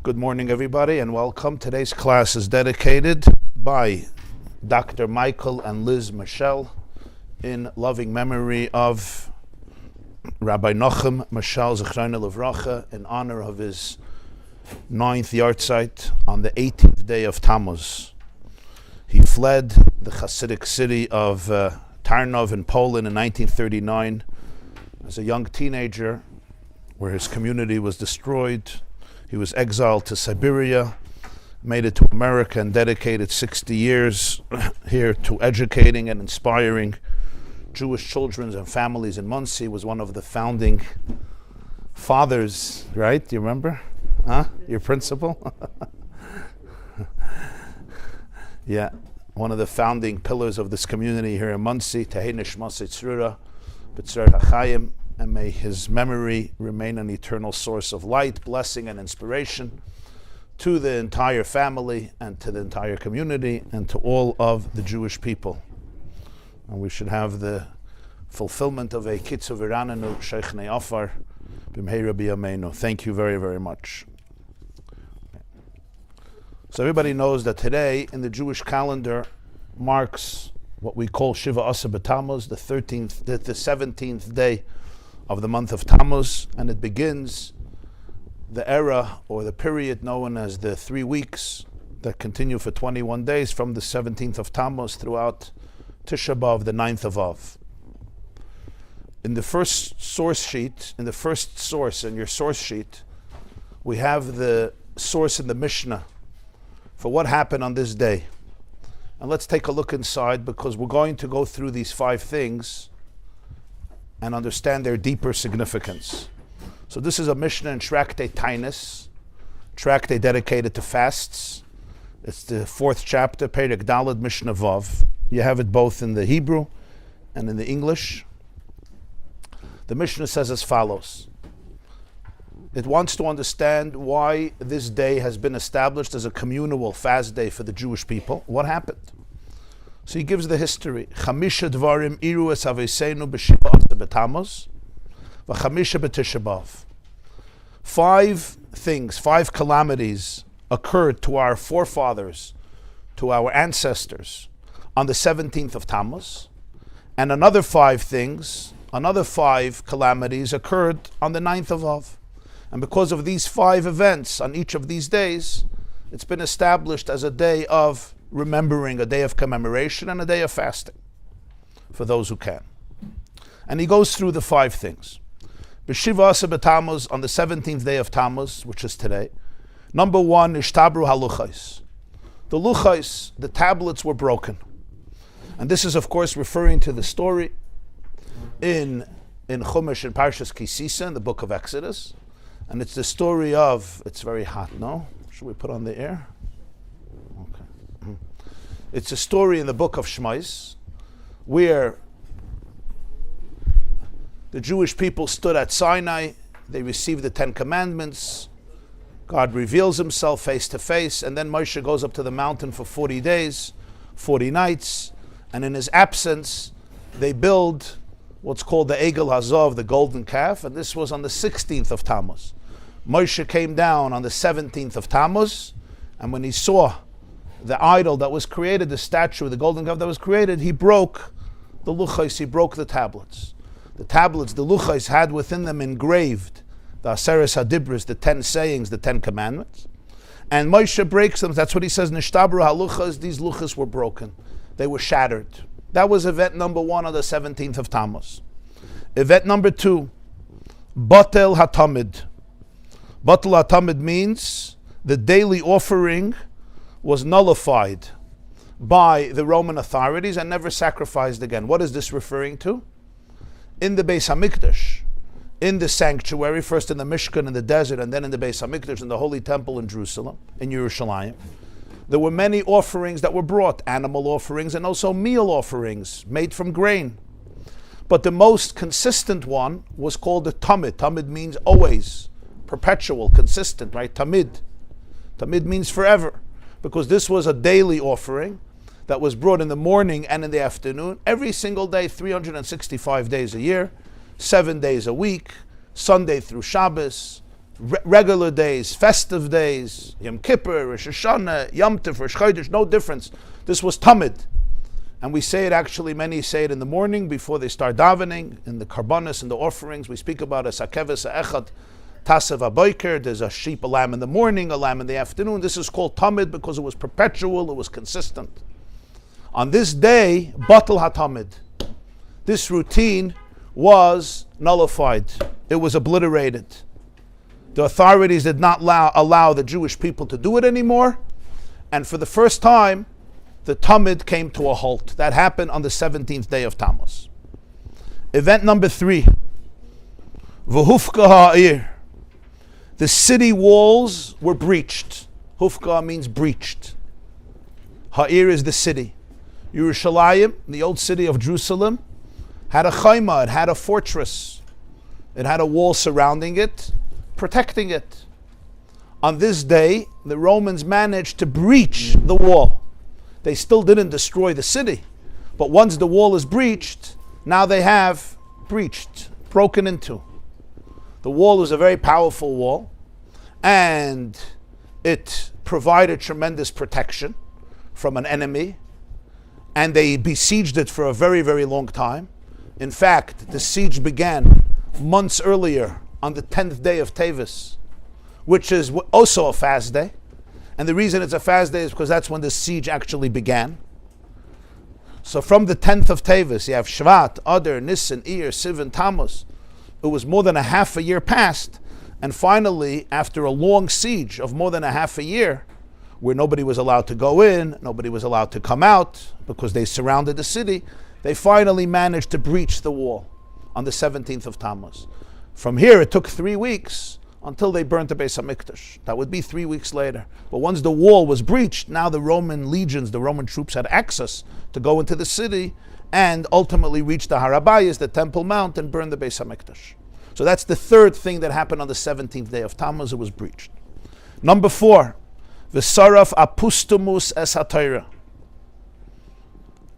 Good morning, everybody, and welcome. Today's class is dedicated by Dr. Michael and Liz Michelle in loving memory of Rabbi Nachum Michelle Zechrona Levracha in honor of his 9th yahrzeit on the 18th day of Tammuz. He fled the Hasidic city of Tarnów in Poland in 1939 as a young teenager, where his community was destroyed. He was exiled to Siberia, made it to America, and dedicated 60 years here to educating and inspiring Jewish children and families in Monsey. Was one of the founding fathers, right? Do you remember? Huh? Your principal? Yeah, one of the founding pillars of this community here in Monsey. Tehei nishmas tzrura b'tzrat Chaim. And may his memory remain an eternal source of light, blessing, and inspiration to the entire family and to the entire community and to all of the Jewish people. And we should have the fulfillment of a kitzu v'ranenu sheichne afar b'mheira b'yameinu. Thank you very, very much. So everybody knows that today in the Jewish calendar marks what we call Shiva Asa B'Tammuz, the 17th day of the month of Tammuz, and it begins the era or the period known as the 3 weeks that continue for 21 days from the 17th of Tammuz throughout Tisha B'Av, the 9th of Av. In the first source sheet, in your source sheet, we have the source in the Mishnah for what happened on this day. And let's take a look inside, because we're going to go through these 5 things and understand their deeper significance. So this is a Mishnah in Tractate Taanis, tractate dedicated to fasts. It's the 4th chapter, Perek Daled Mishnah Vav. You have it both in the Hebrew and in the English. The Mishnah says as follows. It wants to understand why this day has been established as a communal fast day for the Jewish people. What happened? So he gives the history. Chamisha dvarim iru es aveseinu b'shiva asa b'Tammuz, v'chamisha b'Tisha B'Av. 5 things, 5 calamities occurred to our forefathers, to our ancestors, on the 17th of Tammuz, and another 5 calamities occurred on the 9th of Av. And because of these 5 events on each of these days, it's been established as a day of remembering, a day of commemoration, and a day of fasting for those who can. And he goes through the 5 things. B'Shiva Asa B'Tammuz, on the 17th day of Tammuz, which is today. Number 1, Ishtabru HaLuchais. The Luchais, the tablets, were broken. And this is, of course, referring to the story in Chumash, in Parshas Kisisa, in the book of Exodus. And it's the story of, it's very hot, no? Should we put on the air? Okay. It's a story in the book of Shmais where the Jewish people stood at Sinai, they received the 10 commandments, God reveals himself face to face, and then Moshe goes up to the mountain for 40 days, 40 nights, and in his absence, they build what's called the Egel Hazov, the golden calf, and this was on the 16th of Tammuz. Moshe came down on the 17th of Tammuz, and when he saw the idol that was created, the statue, the golden calf that was created, he broke the luchais, he broke the tablets. The tablets, the luchais, had within them engraved the Aseres HaDibros, the 10 sayings, the 10 commandments. And Moshe breaks them. That's what he says, Nishtabru HaLuchas, these luchas were broken. They were shattered. That was event number 1 on the 17th of Tammuz. Event number 2, Batel HaTamid. Batel HaTamid means the daily offering was nullified by the Roman authorities and never sacrificed again. What is this referring to? In the Beis HaMikdash, in the sanctuary, first in the Mishkan in the desert, and then in the Beis HaMikdash, in the Holy Temple in Jerusalem, in Yerushalayim, there were many offerings that were brought, animal offerings and also meal offerings made from grain. But the most consistent one was called the Tamid. Tamid means always, perpetual, consistent, right? Tamid. Tamid means forever, because this was a daily offering that was brought in the morning and in the afternoon, every single day, 365 days a year, 7 days a week, Sunday through Shabbos, regular days, festive days, Yom Kippur, Rosh Hashanah, Yom Tov, Rosh Chodesh, no difference. This was Tamid. And we say it actually, many say it in the morning before they start davening, in the karbanos and the offerings. We speak about a sakeves echad, tasev aboiker. There's a sheep, a lamb in the morning, a lamb in the afternoon. This is called Tamid because it was perpetual, it was consistent. On this day, batal hatamid. This routine was nullified. It was obliterated. The authorities did not allow the Jewish people to do it anymore. And for the first time, the Tamid came to a halt. That happened on the 17th day of Tammuz. Event number 3. V'hufka ha'ir. The city walls were breached. Hufka means breached. Ha'ir is the city. Yerushalayim, the old city of Jerusalem, had a chayma, it had a fortress. It had a wall surrounding it, protecting it. On this day, the Romans managed to breach the wall. They still didn't destroy the city, but once the wall is breached, now they have breached, broken into. The wall was a very powerful wall, and it provided tremendous protection from an enemy, and they besieged it for a very, very long time. In fact, the siege began months earlier on the 10th day of Tammuz, which is also a fast day. And the reason it's a fast day is because that's when the siege actually began. So from the 10th of Tammuz, you have Shvat, Adar, Nisan, Iyar, Sivan, Tammuz. It was more than a half a year past. And finally, after a long siege of more than a half a year, where nobody was allowed to go in, nobody was allowed to come out, because they surrounded the city, they finally managed to breach the wall on the 17th of Tammuz. From here, it took 3 weeks until they burnt the Beis HaMikdash. That would be 3 weeks later. But once the wall was breached, now the Roman legions, the Roman troops had access to go into the city and ultimately reach the Bais, the Temple Mount, and burn the Beis HaMikdash. So that's the third thing that happened on the 17th day of Tammuz. It was breached. Number 4, V'saraf Apustumus es HaTorah.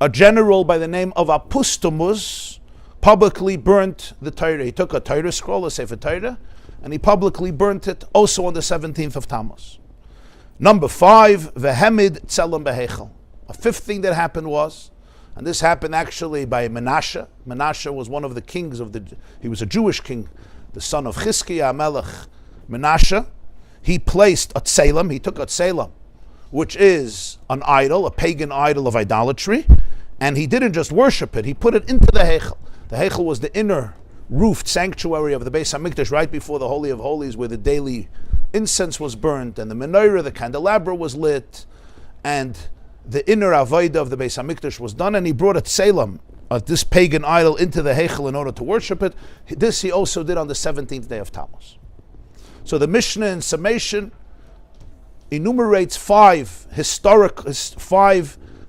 A general by the name of Apustumus publicly burnt the Torah. He took a Torah scroll, a Sefer Torah, and he publicly burnt it also on the 17th of Tammuz. Number 5, Vehemid Tzelem Behechel. A fifth thing that happened was, and this happened actually by Menashe. Menashe was one of the kings he was a Jewish king, the son of Chizkiah Melech. Menashe, he placed a tzelem, he took a tzelem, which is an idol, a pagan idol of idolatry, and he didn't just worship it, he put it into the Heichel. The Heichel was the inner roofed sanctuary of the Beis HaMikdash right before the Holy of Holies, where the daily incense was burnt and the menorah, the candelabra was lit, and the inner avodah of the Beis HaMikdash was done, and he brought a tzelem, this pagan idol, into the Heichel in order to worship it. This he also did on the 17th day of Tammuz. So the Mishnah in summation enumerates 5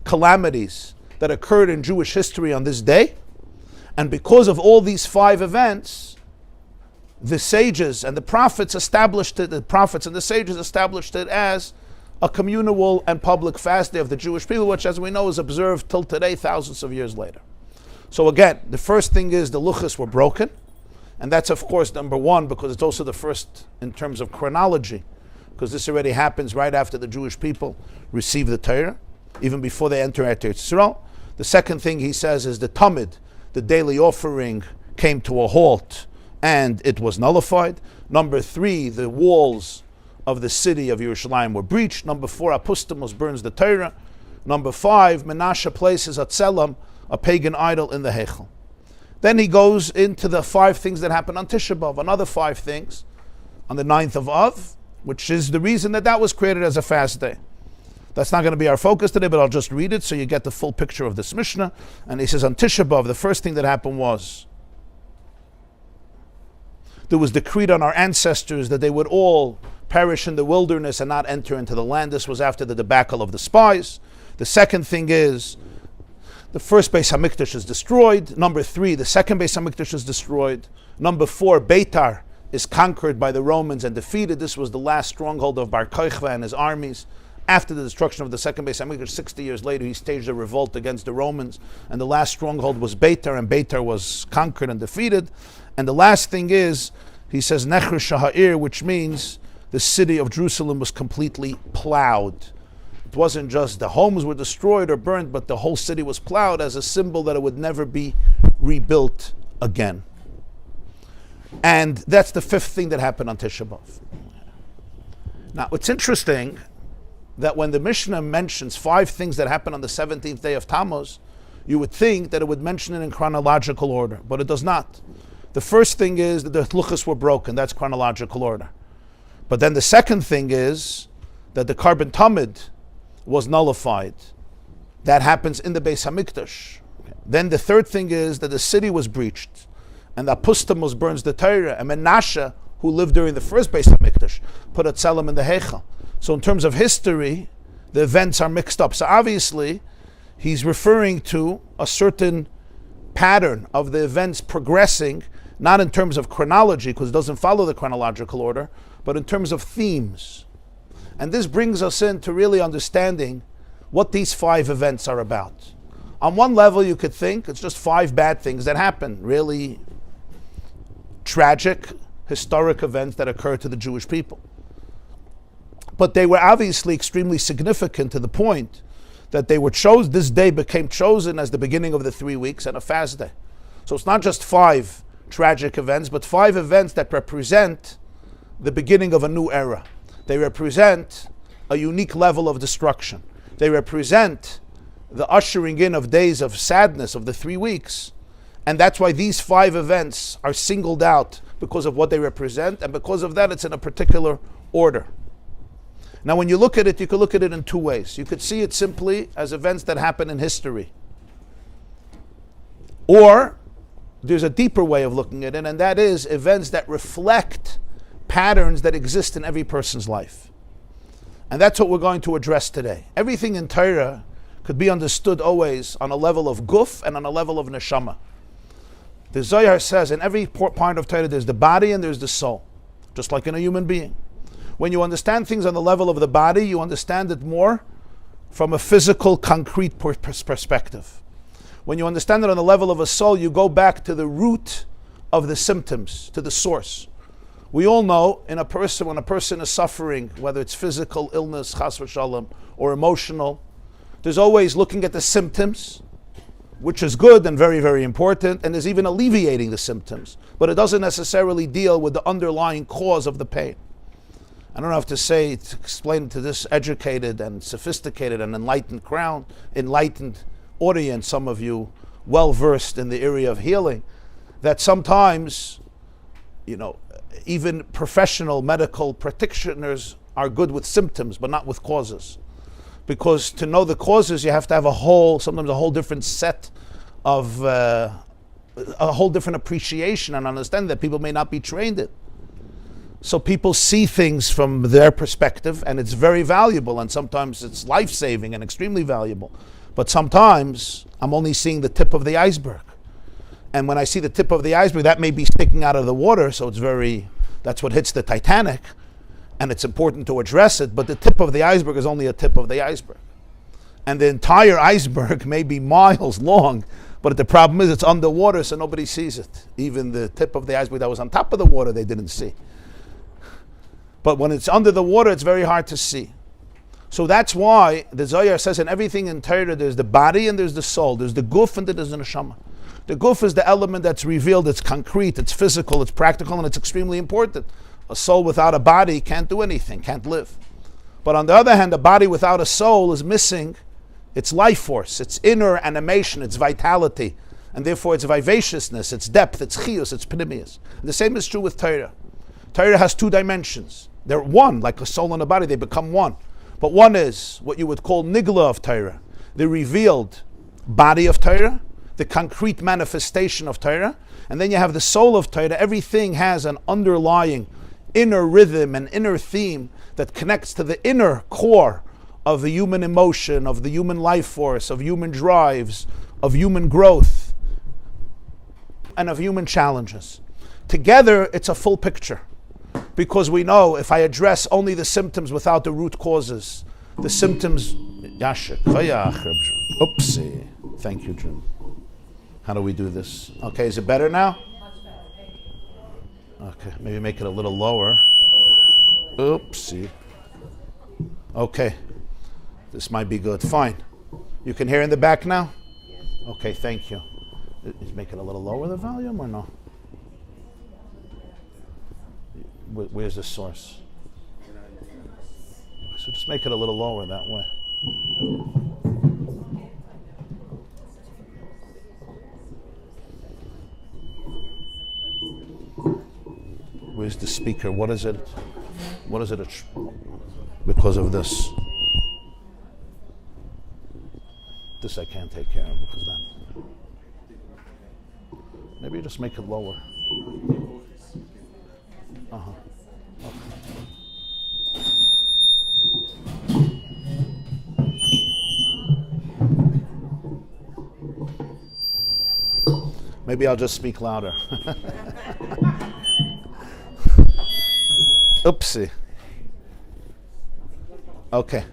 calamities that occurred in Jewish history on this day. And because of all these 5 events, the sages and the prophets established it, the prophets and the sages established it as a communal and public fast day of the Jewish people, which, as we know, is observed till today, thousands of years later. So again, the first thing is the luchos were broken. And that's, of course, number 1, because it's also the first in terms of chronology, because this already happens right after the Jewish people receive the Torah, even before they enter Eretz Yisrael. The second thing he says is the Tamid, the daily offering, came to a halt and it was nullified. Number 3, the walls of the city of Yerushalayim were breached. Number 4, Apustumus burns the Torah. Number 5, Menashe places a tzelem, a pagan idol, in the Heichel. Then he goes into the 5 things that happened on Tisha B'Av, another 5 things on the 9th of Av, which is the reason that was created as a fast day. That's not going to be our focus today, but I'll just read it so you get the full picture of this Mishnah. And he says on Tisha B'Av, the first thing that happened was there was decreed on our ancestors that they would all perish in the wilderness and not enter into the land. This was after the debacle of the spies. The second thing is the first Beis HaMikdash is destroyed. Number 3, the second Beis HaMikdash is destroyed. Number 4, Beitar is conquered by the Romans and defeated. This was the last stronghold of Bar Kokhba and his armies. After the destruction of the second Beis HaMikdash, 60 years later, he staged a revolt against the Romans, and the last stronghold was Beitar, and Beitar was conquered and defeated. And the last thing is He says Necher Shaha'ir, which means the city of Jerusalem was completely plowed. It wasn't just the homes were destroyed or burned, but the whole city was plowed as a symbol that it would never be rebuilt again. And that's the fifth thing that happened on Tisha B'Av. Now, it's interesting that when the Mishnah mentions 5 things that happened on the 17th day of Tammuz, you would think that it would mention it in chronological order, but it does not. The first thing is that the luchos were broken. That's chronological order. But then the second thing is that the carbon tamid was nullified. That happens in the Beis Hamikdash. Then the third thing is that the city was breached, and the Apustumus burns the Torah, and Menashe, who lived during the first Beis Hamikdash, put a tzelem in the Heichal. So in terms of history, the events are mixed up. So obviously, he's referring to a certain pattern of the events progressing, not in terms of chronology, because it doesn't follow the chronological order, but in terms of themes. And this brings us into really understanding what these 5 events are about. On one level, you could think it's just 5 bad things that happen, really tragic, historic events that occurred to the Jewish people. But they were obviously extremely significant to the point that they were chosen. This day became chosen as the beginning of the 3 weeks and a fast day. So it's not just 5 tragic events, but 5 events that represent the beginning of a new era. They represent a unique level of destruction. They represent the ushering in of days of sadness of the 3 weeks. And that's why these 5 events are singled out, because of what they represent, and because of that it's in a particular order. Now when you look at it, you could look at it in 2 ways. You could see it simply as events that happen in history. Or there's a deeper way of looking at it, and that is events that reflect patterns that exist in every person's life. And that's what we're going to address today. Everything in Torah could be understood always on a level of guf and on a level of neshama. The Zohar says in every part of Torah there's the body and there's the soul, just like in a human being. When you understand things on the level of the body, you understand it more from a physical, concrete perspective. When you understand it on the level of a soul, you go back to the root of the symptoms, to the source. We all know in a person, when a person is suffering, whether it's physical illness, chas v'shalom, or emotional, there's always looking at the symptoms, which is good and very, very important, and is even alleviating the symptoms. But it doesn't necessarily deal with the underlying cause of the pain. I don't have to explain to this educated and sophisticated and enlightened audience, some of you well-versed in the area of healing, that sometimes, even professional medical practitioners are good with symptoms, but not with causes. Because to know the causes, you have to have sometimes a whole different set of, a whole different appreciation and understanding that people may not be trained in. So people see things from their perspective, and it's very valuable, and sometimes it's life-saving and extremely valuable. But sometimes I'm only seeing the tip of the iceberg. And when I see the tip of the iceberg, that may be sticking out of the water, so that's what hits the Titanic, and it's important to address it, but the tip of the iceberg is only a tip of the iceberg. And the entire iceberg may be miles long, but the problem is it's underwater, so nobody sees it. Even the tip of the iceberg that was on top of the water, they didn't see. But when it's under the water, it's very hard to see. So that's why the Zohar says in everything in Torah, there's the body and there's the soul. There's the guf and there's the neshama. The guf is the element that's revealed, it's concrete, it's physical, it's practical, and it's extremely important. A soul without a body can't do anything, can't live. But on the other hand, a body without a soul is missing its life force, its inner animation, its vitality, and therefore its vivaciousness, its depth, its chiyus, its pnimius. The same is true with Torah. Torah has 2 dimensions. They're one, like a soul and a body, they become one. But one is what you would call nigla of Torah, the revealed body of Torah, the concrete manifestation of Torah, and then you have the soul of Torah. Everything has an underlying inner rhythm and inner theme that connects to the inner core of the human emotion, of the human life force, of human drives, of human growth, and of human challenges. Together, it's a full picture. Because we know if I address only the symptoms without the root causes, the symptoms... Oopsie. Thank you, Jim. How do we do this? Okay, is it better now? Okay, maybe make it a little lower. Oopsie. Okay, this might be good. Fine. You can hear in the back now? Okay, thank you. Make it a little lower, the volume, or no? Where's the source? So just make it a little lower that way. Where's the speaker? What is it? What is it? Because of this. This I can't take care of because that. Maybe just make it lower. Uh-huh. Okay. Maybe I'll just speak louder. Oopsie. Okay.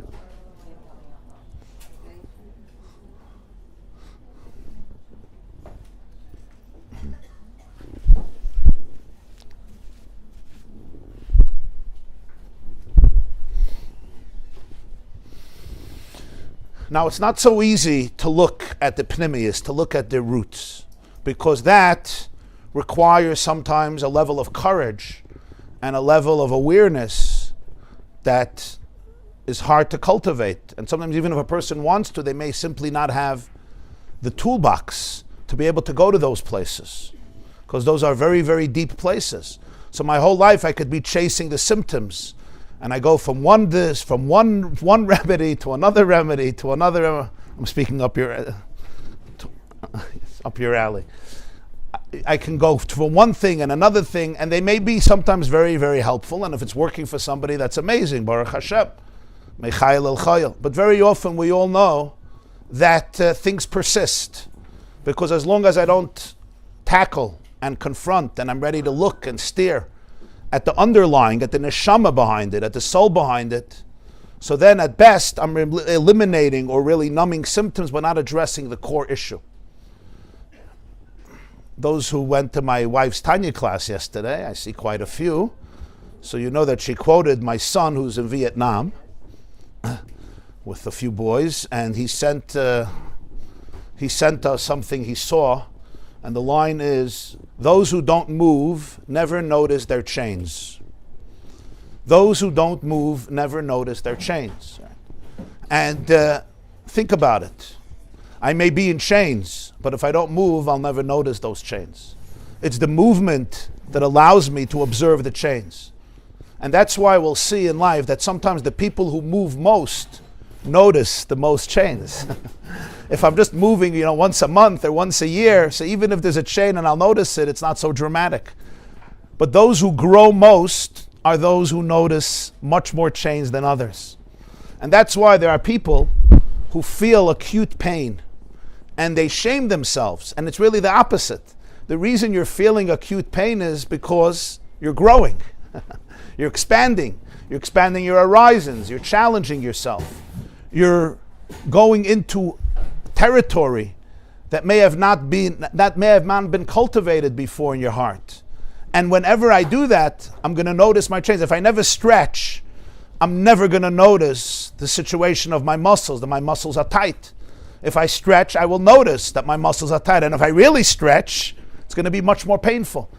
Now, it's not so easy to look at the pnimius, to look at their roots, because that requires sometimes a level of courage and a level of awareness that is hard to cultivate. And sometimes even if a person wants to, they may simply not have the toolbox to be able to go to those places, because those are very, very deep places. So my whole life I could be chasing the symptoms, and I go from one remedy to another remedy to another. I'm speaking up your alley. I can go from one thing and another thing, and they may be sometimes very, very helpful. And if it's working for somebody, that's amazing. Baruch Hashem. Mechayel el chayel. But very often we all know that things persist, because as long as I don't tackle and confront, and I'm ready to look and steer at the underlying, at the neshama behind it, at the soul behind it, so then at best I'm eliminating or really numbing symptoms but not addressing the core issue. Those who went to my wife's Tanya class yesterday, I see quite a few, so you know that she quoted my son who's in Vietnam with a few boys, and he sent us something he saw, and the line is, those who don't move never notice their chains. Those who don't move never notice their chains. And think about it. I may be in chains, but if I don't move, I'll never notice those chains. It's the movement that allows me to observe the chains. And that's why we'll see in life that sometimes the people who move most notice the most chains. If I'm just moving, once a month or once a year, so even if there's a chain and I'll notice it, it's not so dramatic. But those who grow most are those who notice much more chains than others. And that's why there are people who feel acute pain and they shame themselves. And it's really the opposite. The reason you're feeling acute pain is because you're growing. You're expanding. You're expanding your horizons. You're challenging yourself. You're going into territory that may have not been cultivated before in your heart. And whenever I do that, I'm going to notice my chains. If I never stretch, I'm never going to notice the situation of my muscles, that my muscles are tight. If I stretch, I will notice that my muscles are tight. And if I really stretch, it's going to be much more painful.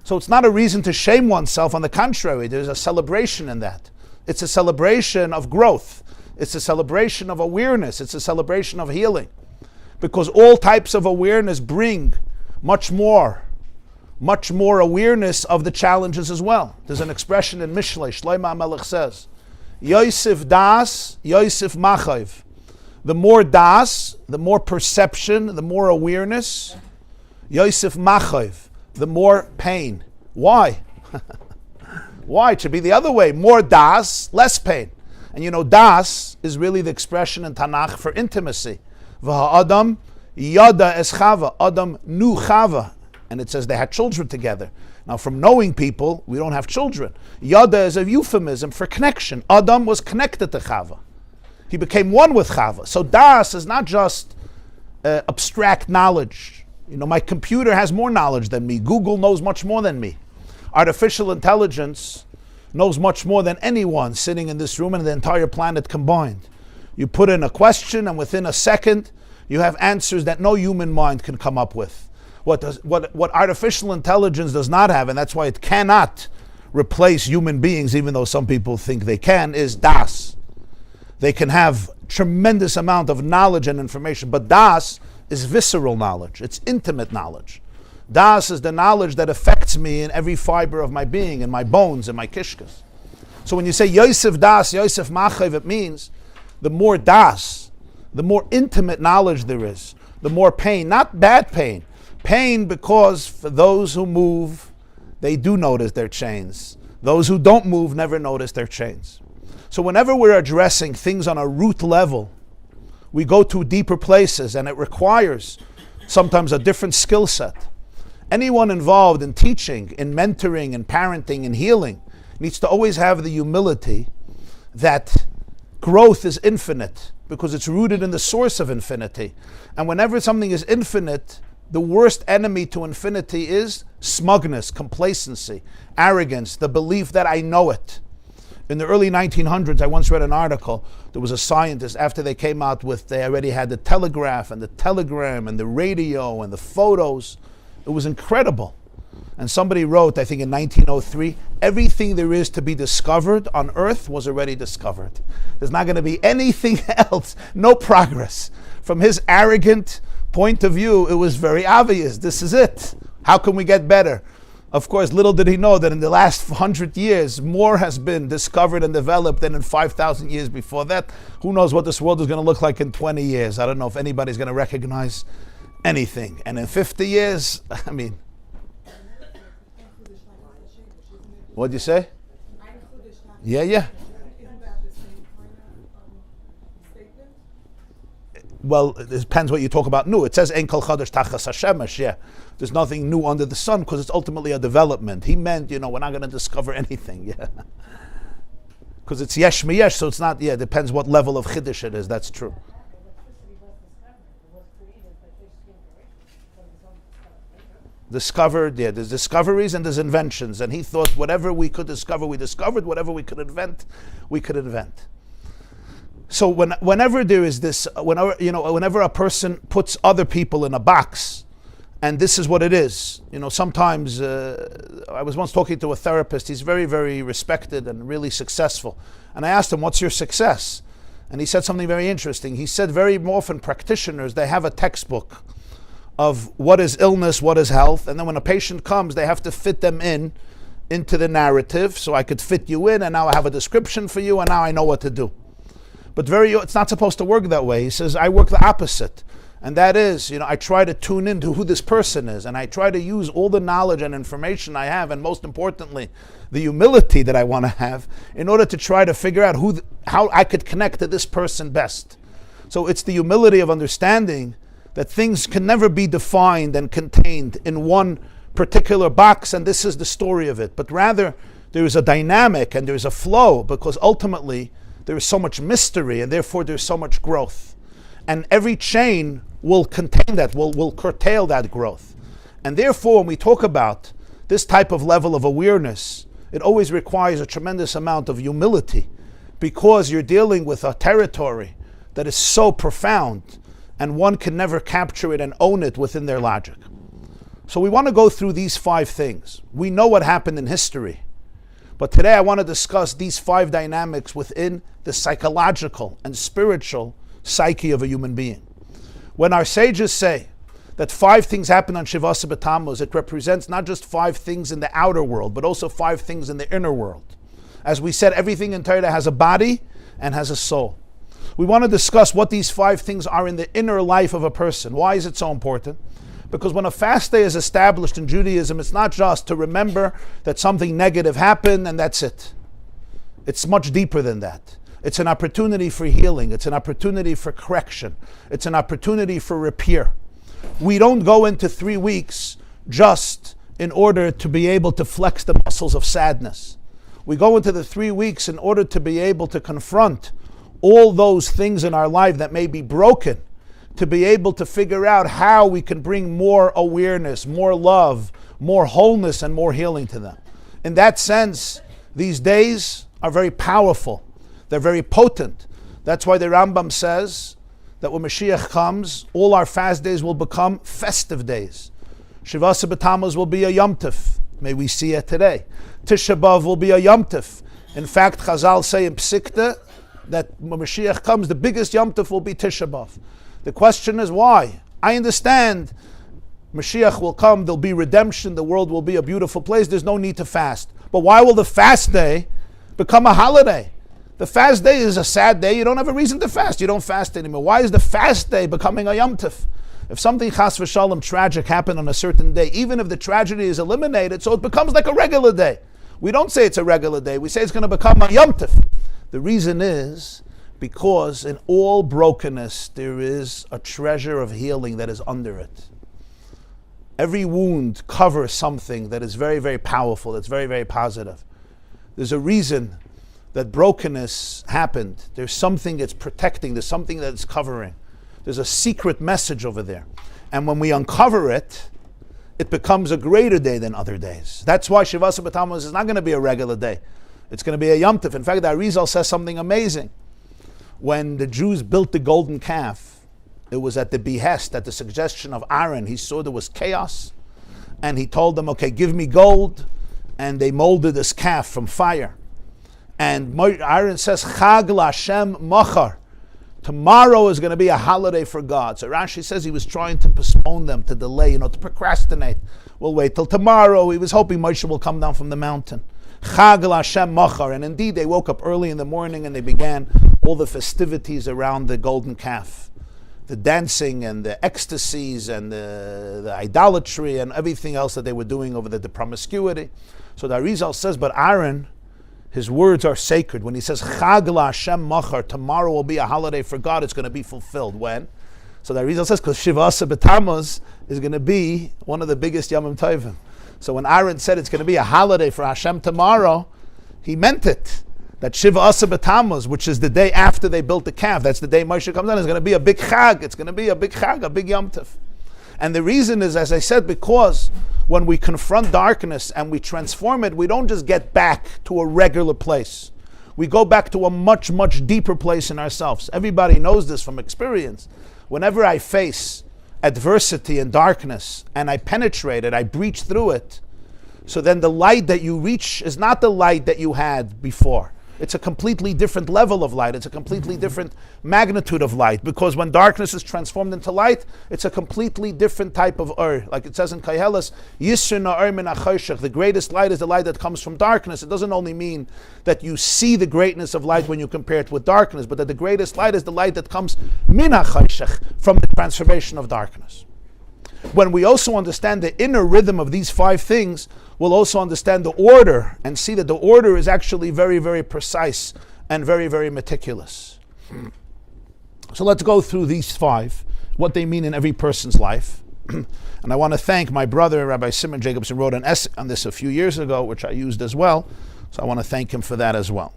So it's not a reason to shame oneself. On the contrary, there's a celebration in that. It's a celebration of growth. It's a celebration of awareness. It's a celebration of healing. Because all types of awareness bring much more awareness of the challenges as well. There's an expression in Mishnah, Shlomo HaMelech says, Yosef das, Yosef machayv. The more das, the more perception, the more awareness, Yosef machayv, the more pain. Why? Why? It should be the other way. More das, less pain. And das is really the expression in Tanakh for intimacy. V'ha'adam yada es chava. Adam knew chava. And it says they had children together. Now from knowing people, we don't have children. Yada is a euphemism for connection. Adam was connected to chava. He became one with chava. So das is not just abstract knowledge. My computer has more knowledge than me. Google knows much more than me. Artificial intelligence knows much more than anyone sitting in this room and the entire planet combined. You put in a question and within a second, you have answers that no human mind can come up with. What artificial intelligence does not have, and that's why it cannot replace human beings, even though some people think they can, is das. They can have tremendous amount of knowledge and information, but das is visceral knowledge. It's intimate knowledge. Das is the knowledge that affects me in every fiber of my being, in my bones, in my kishkas. So when you say Yosef das, Yosef machav, it means the more das, the more intimate knowledge there is, the more pain, not bad pain. Pain because for those who move, they do notice their chains. Those who don't move never notice their chains. So whenever we're addressing things on a root level, we go to deeper places, and it requires sometimes a different skill set. Anyone involved in teaching, in mentoring, in parenting, in healing needs to always have the humility that growth is infinite because it's rooted in the source of infinity. And whenever something is infinite, the worst enemy to infinity is smugness, complacency, arrogance, the belief that I know it. In the early 1900s, I once read an article. There was a scientist, after they came out with, they already had the telegraph and the telegram and the radio and the photos. It was incredible. And somebody wrote, I think in 1903, everything there is to be discovered on Earth was already discovered. There's not going to be anything else, no progress. From his arrogant point of view, it was very obvious. This is it. How can we get better? Of course, little did he know that in the last 100 years, more has been discovered and developed than in 5,000 years before that. Who knows what this world is going to look like in 20 years? I don't know if anybody's going to recognize anything. And in 50 years, I mean, what'd you say? Yeah. Well, it depends what you talk about new. It says, Ein kol chadash tachas hashemesh, yeah. There's nothing new under the sun because it's ultimately a development. He meant, we're not going to discover anything, yeah. Because it's yesh miyesh, so it's not, it depends what level of chiddush it is, that's true. Discovered, there's discoveries and there's inventions. And he thought whatever we could discover, we discovered. Whatever we could invent, we could invent. So whenever there is this, whenever a person puts other people in a box, and this is what it is. Sometimes, I was once talking to a therapist. He's very, very respected and really successful. And I asked him, what's your success? And he said something very interesting. He said very often practitioners, they have a textbook of what is illness, what is health, and then when a patient comes, they have to fit them into the narrative. So I could fit you in, and now I have a description for you, and now I know what to do. But it's not supposed to work that way. He says, I work the opposite. And that is, I try to tune into who this person is, and I try to use all the knowledge and information I have, and most importantly, the humility that I want to have, in order to try to figure out how I could connect to this person best. So it's the humility of understanding that things can never be defined and contained in one particular box, and this is the story of it. But rather, there is a dynamic and there is a flow, because ultimately, there is so much mystery, and therefore there's so much growth. And every chain will contain that, will curtail that growth. And therefore, when we talk about this type of level of awareness, it always requires a tremendous amount of humility, because you're dealing with a territory that is so profound, and one can never capture it and own it within their logic. So we want to go through these 5 things. We know what happened in history. But today I want to discuss these 5 dynamics within the psychological and spiritual psyche of a human being. When our sages say that 5 things happen on Shivasa B'Tammuz, it represents not just 5 things in the outer world, but also 5 things in the inner world. As we said, everything in Torah has a body and has a soul. We want to discuss what these 5 things are in the inner life of a person. Why is it so important? Because when a fast day is established in Judaism, it's not just to remember that something negative happened and that's it. It's much deeper than that. It's an opportunity for healing. It's an opportunity for correction. It's an opportunity for repair. We don't go into 3 weeks just in order to be able to flex the muscles of sadness. We go into the 3 weeks in order to be able to confront all those things in our life that may be broken, to be able to figure out how we can bring more awareness, more love, more wholeness, and more healing to them. In that sense, these days are very powerful. They're very potent. That's why the Rambam says that when Mashiach comes, all our fast days will become festive days. Shivasa B'Tammuz will be a Yom Tov. May we see it today. Tisha B'Av will be a Yom Tov. In fact, Chazal say in Psikta that when Mashiach comes, the biggest Yom Tov will be Tisha B'Av. The question is why? I understand Mashiach will come, there'll be redemption, the world will be a beautiful place, there's no need to fast. But why will the fast day become a holiday? The fast day is a sad day, you don't have a reason to fast, you don't fast anymore. Why is the fast day becoming a Yom Tov? If something chas v'shalom tragic happened on a certain day, even if the tragedy is eliminated, so it becomes like a regular day. We don't say it's a regular day, we say it's going to become a Yom Tov. The reason is because in all brokenness there is a treasure of healing that is under it. Every wound covers something that is very, very powerful, that's very, very positive. There's a reason that brokenness happened. There's something it's protecting, there's something that it's covering. There's a secret message over there. And when we uncover it, it becomes a greater day than other days. That's why Shivasa B'Tammuz is not going to be a regular day. It's going to be a Yom Tov. In fact, the Arizal says something amazing. When the Jews built the golden calf, it was at the behest, at the suggestion of Aaron. He saw there was chaos, and he told them, okay, give me gold, and they molded this calf from fire. And Aaron says, Chag L'Hashem Machar. Tomorrow is going to be a holiday for God. So Rashi says he was trying to postpone them, to delay, to procrastinate. We'll wait till tomorrow. He was hoping Moshe will come down from the mountain. Chag L'Hashem Machar. And indeed, they woke up early in the morning and they began all the festivities around the golden calf. The dancing and the ecstasies and the idolatry and everything else that they were doing over the promiscuity. So the Arizal says, but Aaron, his words are sacred. When he says, Chag L'Hashem Machar, tomorrow will be a holiday for God, it's going to be fulfilled. When? So the Arizal says, because Shivasa B'Tammuz is going to be one of the biggest Yomim Tovim. So when Aaron said it's going to be a holiday for Hashem tomorrow, he meant it. That Shivasa B'Tammuz, which is the day after they built the calf, that's the day Moshe comes down, is going to be a big chag. It's going to be a big chag, a big Yom Tov. And the reason is, as I said, because when we confront darkness and we transform it, we don't just get back to a regular place. We go back to a much, much deeper place in ourselves. Everybody knows this from experience. Whenever I face adversity and darkness and I penetrate it, I breach through it, so then the light that you reach is not the light that you had before. It's a completely different level of light. It's a completely different magnitude of light. Because when darkness is transformed into light, it's a completely different type of ur. Like it says in Koheles, Yisr na'ur min ha'choshech. The greatest light is the light that comes from darkness. It doesn't only mean that you see the greatness of light when you compare it with darkness, but that the greatest light is the light that comes min ha'choshech, from the transformation of darkness. When we also understand the inner rhythm of these five things, we'll also understand the order and see that the order is actually very, very precise and very, very meticulous. So let's go through these five, what they mean in every person's life. And I want to thank my brother, Rabbi Simon Jacobson, wrote an essay on this a few years ago, which I used as well. So I want to thank him for that as well.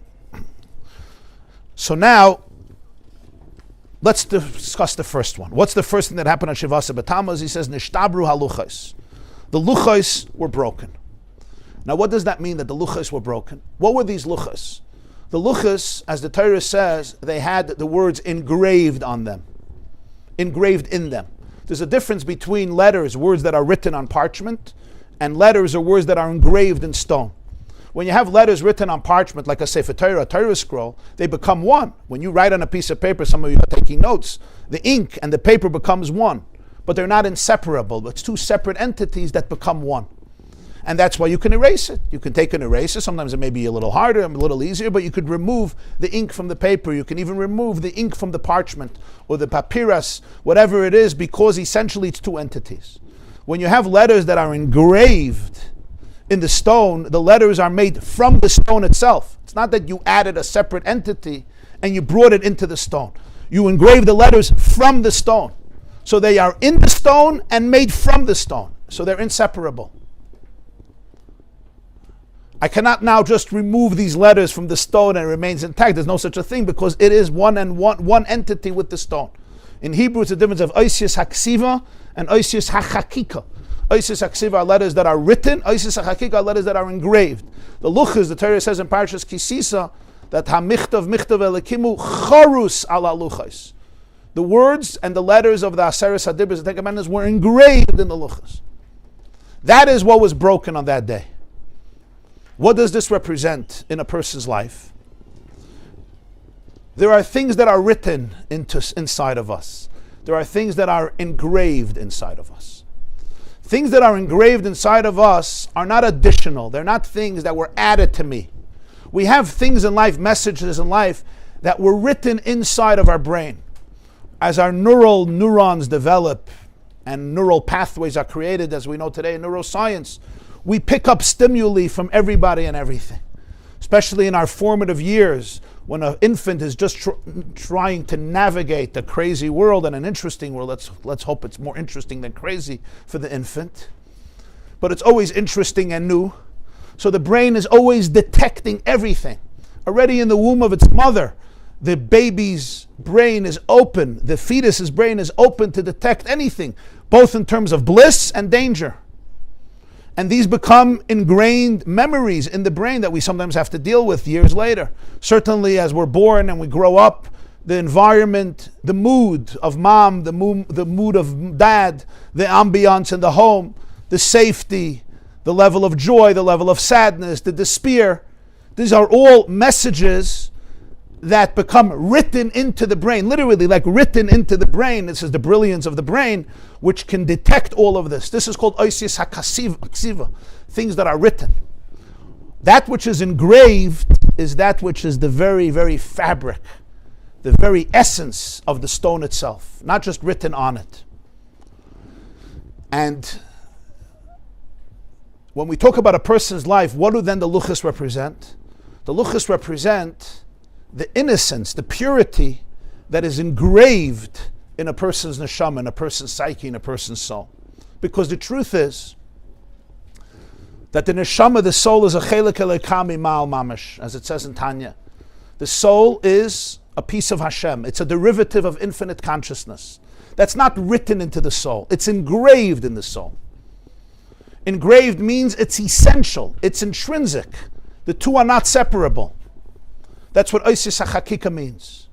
So now, let's discuss the first one. What's the first thing that happened on Shivasa B'Tammuz? He says, Nishtabru haluchos. The luchos were broken. Now what does that mean, that the luchos were broken? What were these luchos? The luchos, as the Torah says, they had the words engraved on them. Engraved in them. There's a difference between letters, words that are written on parchment, and letters or words that are engraved in stone. When you have letters written on parchment, like a Sefer Torah, a Torah scroll, they become one. When you write on a piece of paper, some of you are taking notes, the ink and the paper becomes one. But they're not inseparable. It's two separate entities that become one. And that's why you can erase it. You can take an eraser. Sometimes it may be a little harder, a little easier, but you could remove the ink from the paper. You can even remove the ink from the parchment or the papyrus, whatever it is, because essentially it's two entities. When you have letters that are engraved in the stone, the letters are made from the stone itself. It's not that you added a separate entity and you brought it into the stone. You engrave the letters from the stone. So they are in the stone and made from the stone. So they're inseparable. I cannot now just remove these letters from the stone and it remains intact. There's no such a thing, because it is one entity with the stone. In Hebrew, it's a difference of oisius haksiva and oisius hachakika. Oisis HaKsiva are letters that are written. Oisis HaChakika are letters that are engraved. The luchas, the Torah says in Parshas Kisisa, that ha-michtav elikimu charus ala luchas. The words and the letters of the Aseres HaDibros, the Ten Commandments, were engraved in the luchas. That is what was broken on that day. What does this represent in a person's life? There are things that are written inside of us. There are things that are engraved inside of us. Things that are engraved inside of us are not additional. They're not things that were added to me. We have things in life, messages in life, that were written inside of our brain. As our neurons develop and neural pathways are created, as we know today in neuroscience, we pick up stimuli from everybody and everything. Especially in our formative years, when an infant is just trying to navigate the crazy world and an interesting world. Let's hope it's more interesting than crazy for the infant. But it's always interesting and new. So the brain is always detecting everything. Already in the womb of its mother, the baby's brain is open, the fetus's brain is open to detect anything, both in terms of bliss and danger. And these become ingrained memories in the brain that we sometimes have to deal with years later. Certainly as we're born and we grow up, the environment, the mood of mom, the mood of dad, the ambiance in the home, the safety, the level of joy, the level of sadness, the despair. These are all messages that become written into the brain, literally like written into the brain. This is the brilliance of the brain, which can detect all of this. This is called oisis haksiva, things that are written. That which is engraved is that which is the very, very fabric, the very essence of the stone itself, not just written on it. And when we talk about a person's life, what do then the luchas represent? The luchas represent the innocence, the purity that is engraved in a person's neshama, in a person's psyche, in a person's soul. Because the truth is that the neshama, the soul, is a chelik elekami ma'al mamash, as it says in Tanya. The soul is a piece of Hashem. It's a derivative of infinite consciousness. That's not written into the soul. It's engraved in the soul. Engraved means it's essential. It's intrinsic. The two are not separable. That's what oisis hachakika means.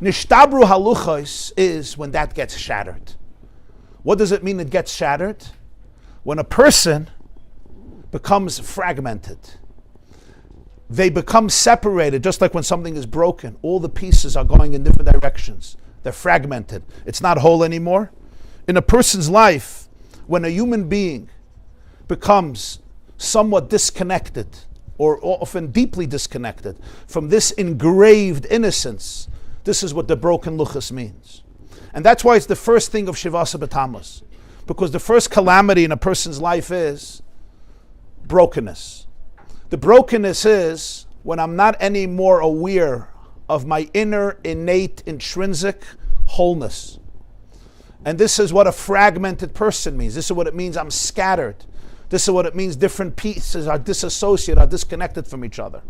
Nishtabru haluchos is when that gets shattered. What does it mean it gets shattered? When a person becomes fragmented. They become separated, just like when something is broken. All the pieces are going in different directions. They're fragmented. It's not whole anymore. In a person's life, when a human being becomes somewhat disconnected, or often deeply disconnected from this engraved innocence, this is what the broken luchas means. And that's why it's the first thing of Shivasa B'Tammuz. Because the first calamity in a person's life is brokenness. The brokenness is when I'm not any more aware of my inner, innate, intrinsic wholeness. And this is what a fragmented person means. This is what it means I'm scattered. This is what it means different pieces are disassociated, are disconnected from each other.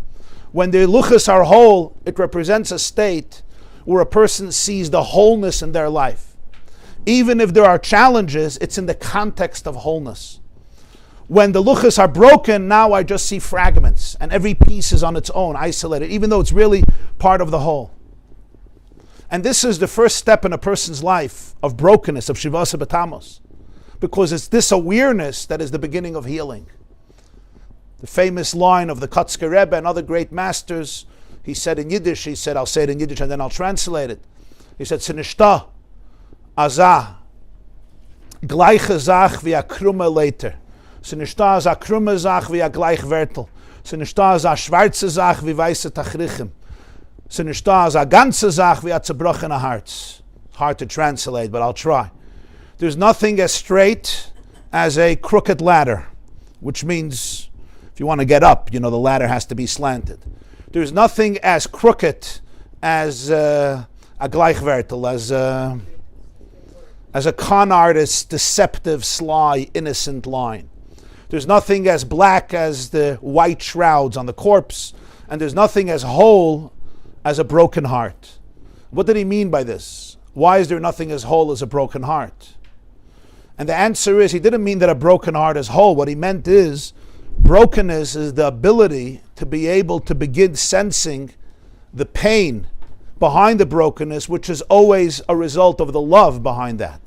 When the luchas are whole, it represents a state where a person sees the wholeness in their life. Even if there are challenges, it's in the context of wholeness. When the luchas are broken, now I just see fragments, and every piece is on its own, isolated, even though it's really part of the whole. And this is the first step in a person's life of brokenness, of Shivasa B'Tammuz. Because it's this awareness that is the beginning of healing. The famous line of the Kotzker Rebbe and other great masters, he said in Yiddish, I'll say it in Yiddish and then I'll translate it. He said, Sinishta azah gleiche zach wie a krumme leiter. Sinishta azah krumme zach wie a gleich wertel. Sinishta azah schwarze zach wie weiße tachrichem. Sinishta azah ganze zach wie a zerbrochene Herz. Hard to translate, but I'll try. There's nothing as straight as a crooked ladder, which means if you want to get up, the ladder has to be slanted. There's nothing as crooked as a gleichwertel, as a con artist's deceptive, sly, innocent line. There's nothing as black as the white shrouds on the corpse, and there's nothing as whole as a broken heart. What did he mean by this? Why is there nothing as whole as a broken heart? And the answer is, he didn't mean that a broken heart is whole. What he meant is, brokenness is the ability to be able to begin sensing the pain behind the brokenness, which is always a result of the love behind that.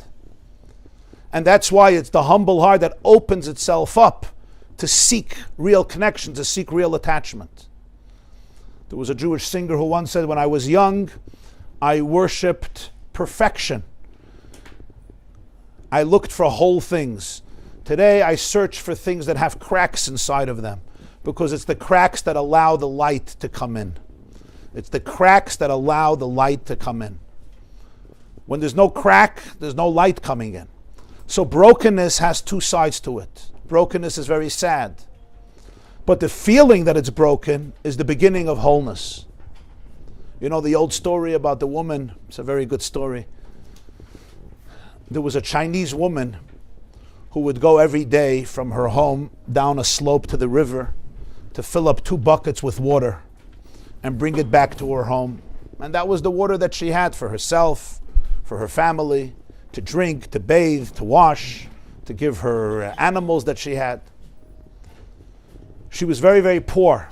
And that's why it's the humble heart that opens itself up to seek real connection, to seek real attachment. There was a Jewish singer who once said, when I was young, I worshipped perfection. I looked for whole things. Today, I search for things that have cracks inside of them, because it's the cracks that allow the light to come in. It's the cracks that allow the light to come in. When there's no crack, there's no light coming in. So brokenness has two sides to it. Brokenness is very sad. But the feeling that it's broken is the beginning of wholeness. You know the old story about the woman? It's a very good story. There was a Chinese woman who would go every day from her home down a slope to the river to fill up 2 buckets with water and bring it back to her home. And that was the water that she had for herself, for her family, to drink, to bathe, to wash, to give her animals that she had. She was very, very poor.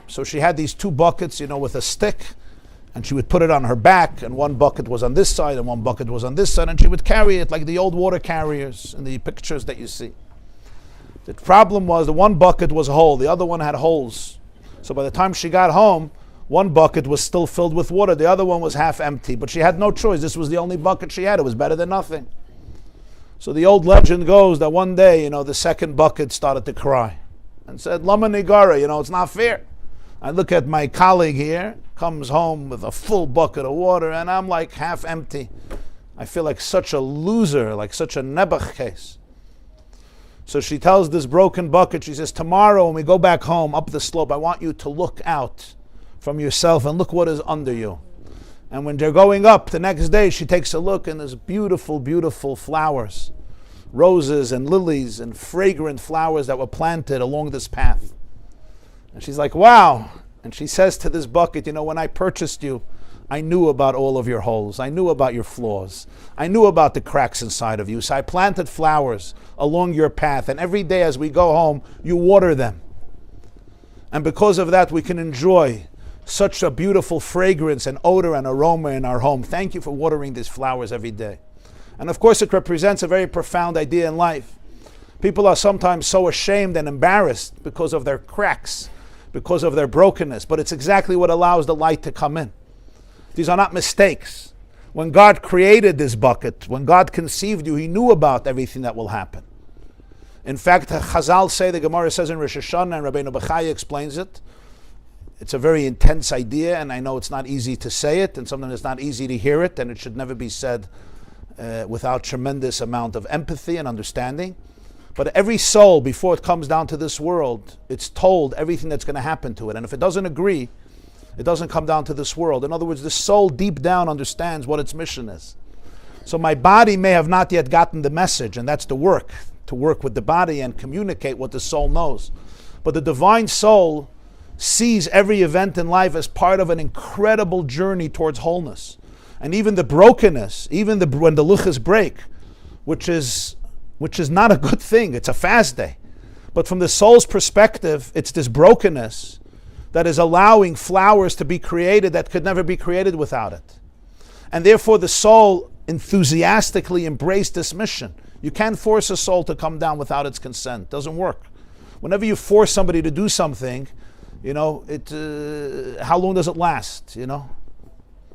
So she had these 2 buckets, with a stick, and she would put it on her back, and 1 bucket was on this side and 1 bucket was on this side, and she would carry it like the old water carriers in the pictures that you see. The problem was the 1 bucket was whole, the other one had holes. So by the time she got home, 1 bucket was still filled with water, the other one was half empty, but she had no choice. This was the only bucket she had. It was better than nothing. So the old legend goes that one day, the second bucket started to cry and said, Lama Nigara, it's not fair. I look at my colleague here, comes home with a full bucket of water, and I'm like half empty. I feel like such a loser, like such a Nebuch case. So she tells this broken bucket, she says, tomorrow when we go back home up the slope, I want you to look out from yourself and look what is under you. And when they're going up the next day, she takes a look and there's beautiful, beautiful flowers, roses and lilies and fragrant flowers that were planted along this path. And she's like, wow. And she says to this bucket, when I purchased you, I knew about all of your holes. I knew about your flaws. I knew about the cracks inside of you. So I planted flowers along your path. And every day as we go home, you water them. And because of that, we can enjoy such a beautiful fragrance and odor and aroma in our home. Thank you for watering these flowers every day. And of course, it represents a very profound idea in life. People are sometimes so ashamed and embarrassed because of their cracks, because of their brokenness. But it's exactly what allows the light to come in. These are not mistakes. When God created this bucket, when God conceived you, He knew about everything that will happen. In fact, Chazal say, the Gemara says in Rosh Hashanah, and Rabbi Bachaya explains it, it's a very intense idea, and I know it's not easy to say it, and sometimes it's not easy to hear it, and it should never be said without tremendous amount of empathy and understanding. But every soul, before it comes down to this world, it's told everything that's going to happen to it. And if it doesn't agree, it doesn't come down to this world. In other words, the soul deep down understands what its mission is. So my body may have not yet gotten the message, and that's the work, to work with the body and communicate what the soul knows. But the divine soul sees every event in life as part of an incredible journey towards wholeness. And even the brokenness, when the luchas break, which is not a good thing, it's a fast day. But from the soul's perspective, it's this brokenness that is allowing flowers to be created that could never be created without it. And therefore the soul enthusiastically embraced this mission. You can't force a soul to come down without its consent. It doesn't work. Whenever you force somebody to do something, how long does it last?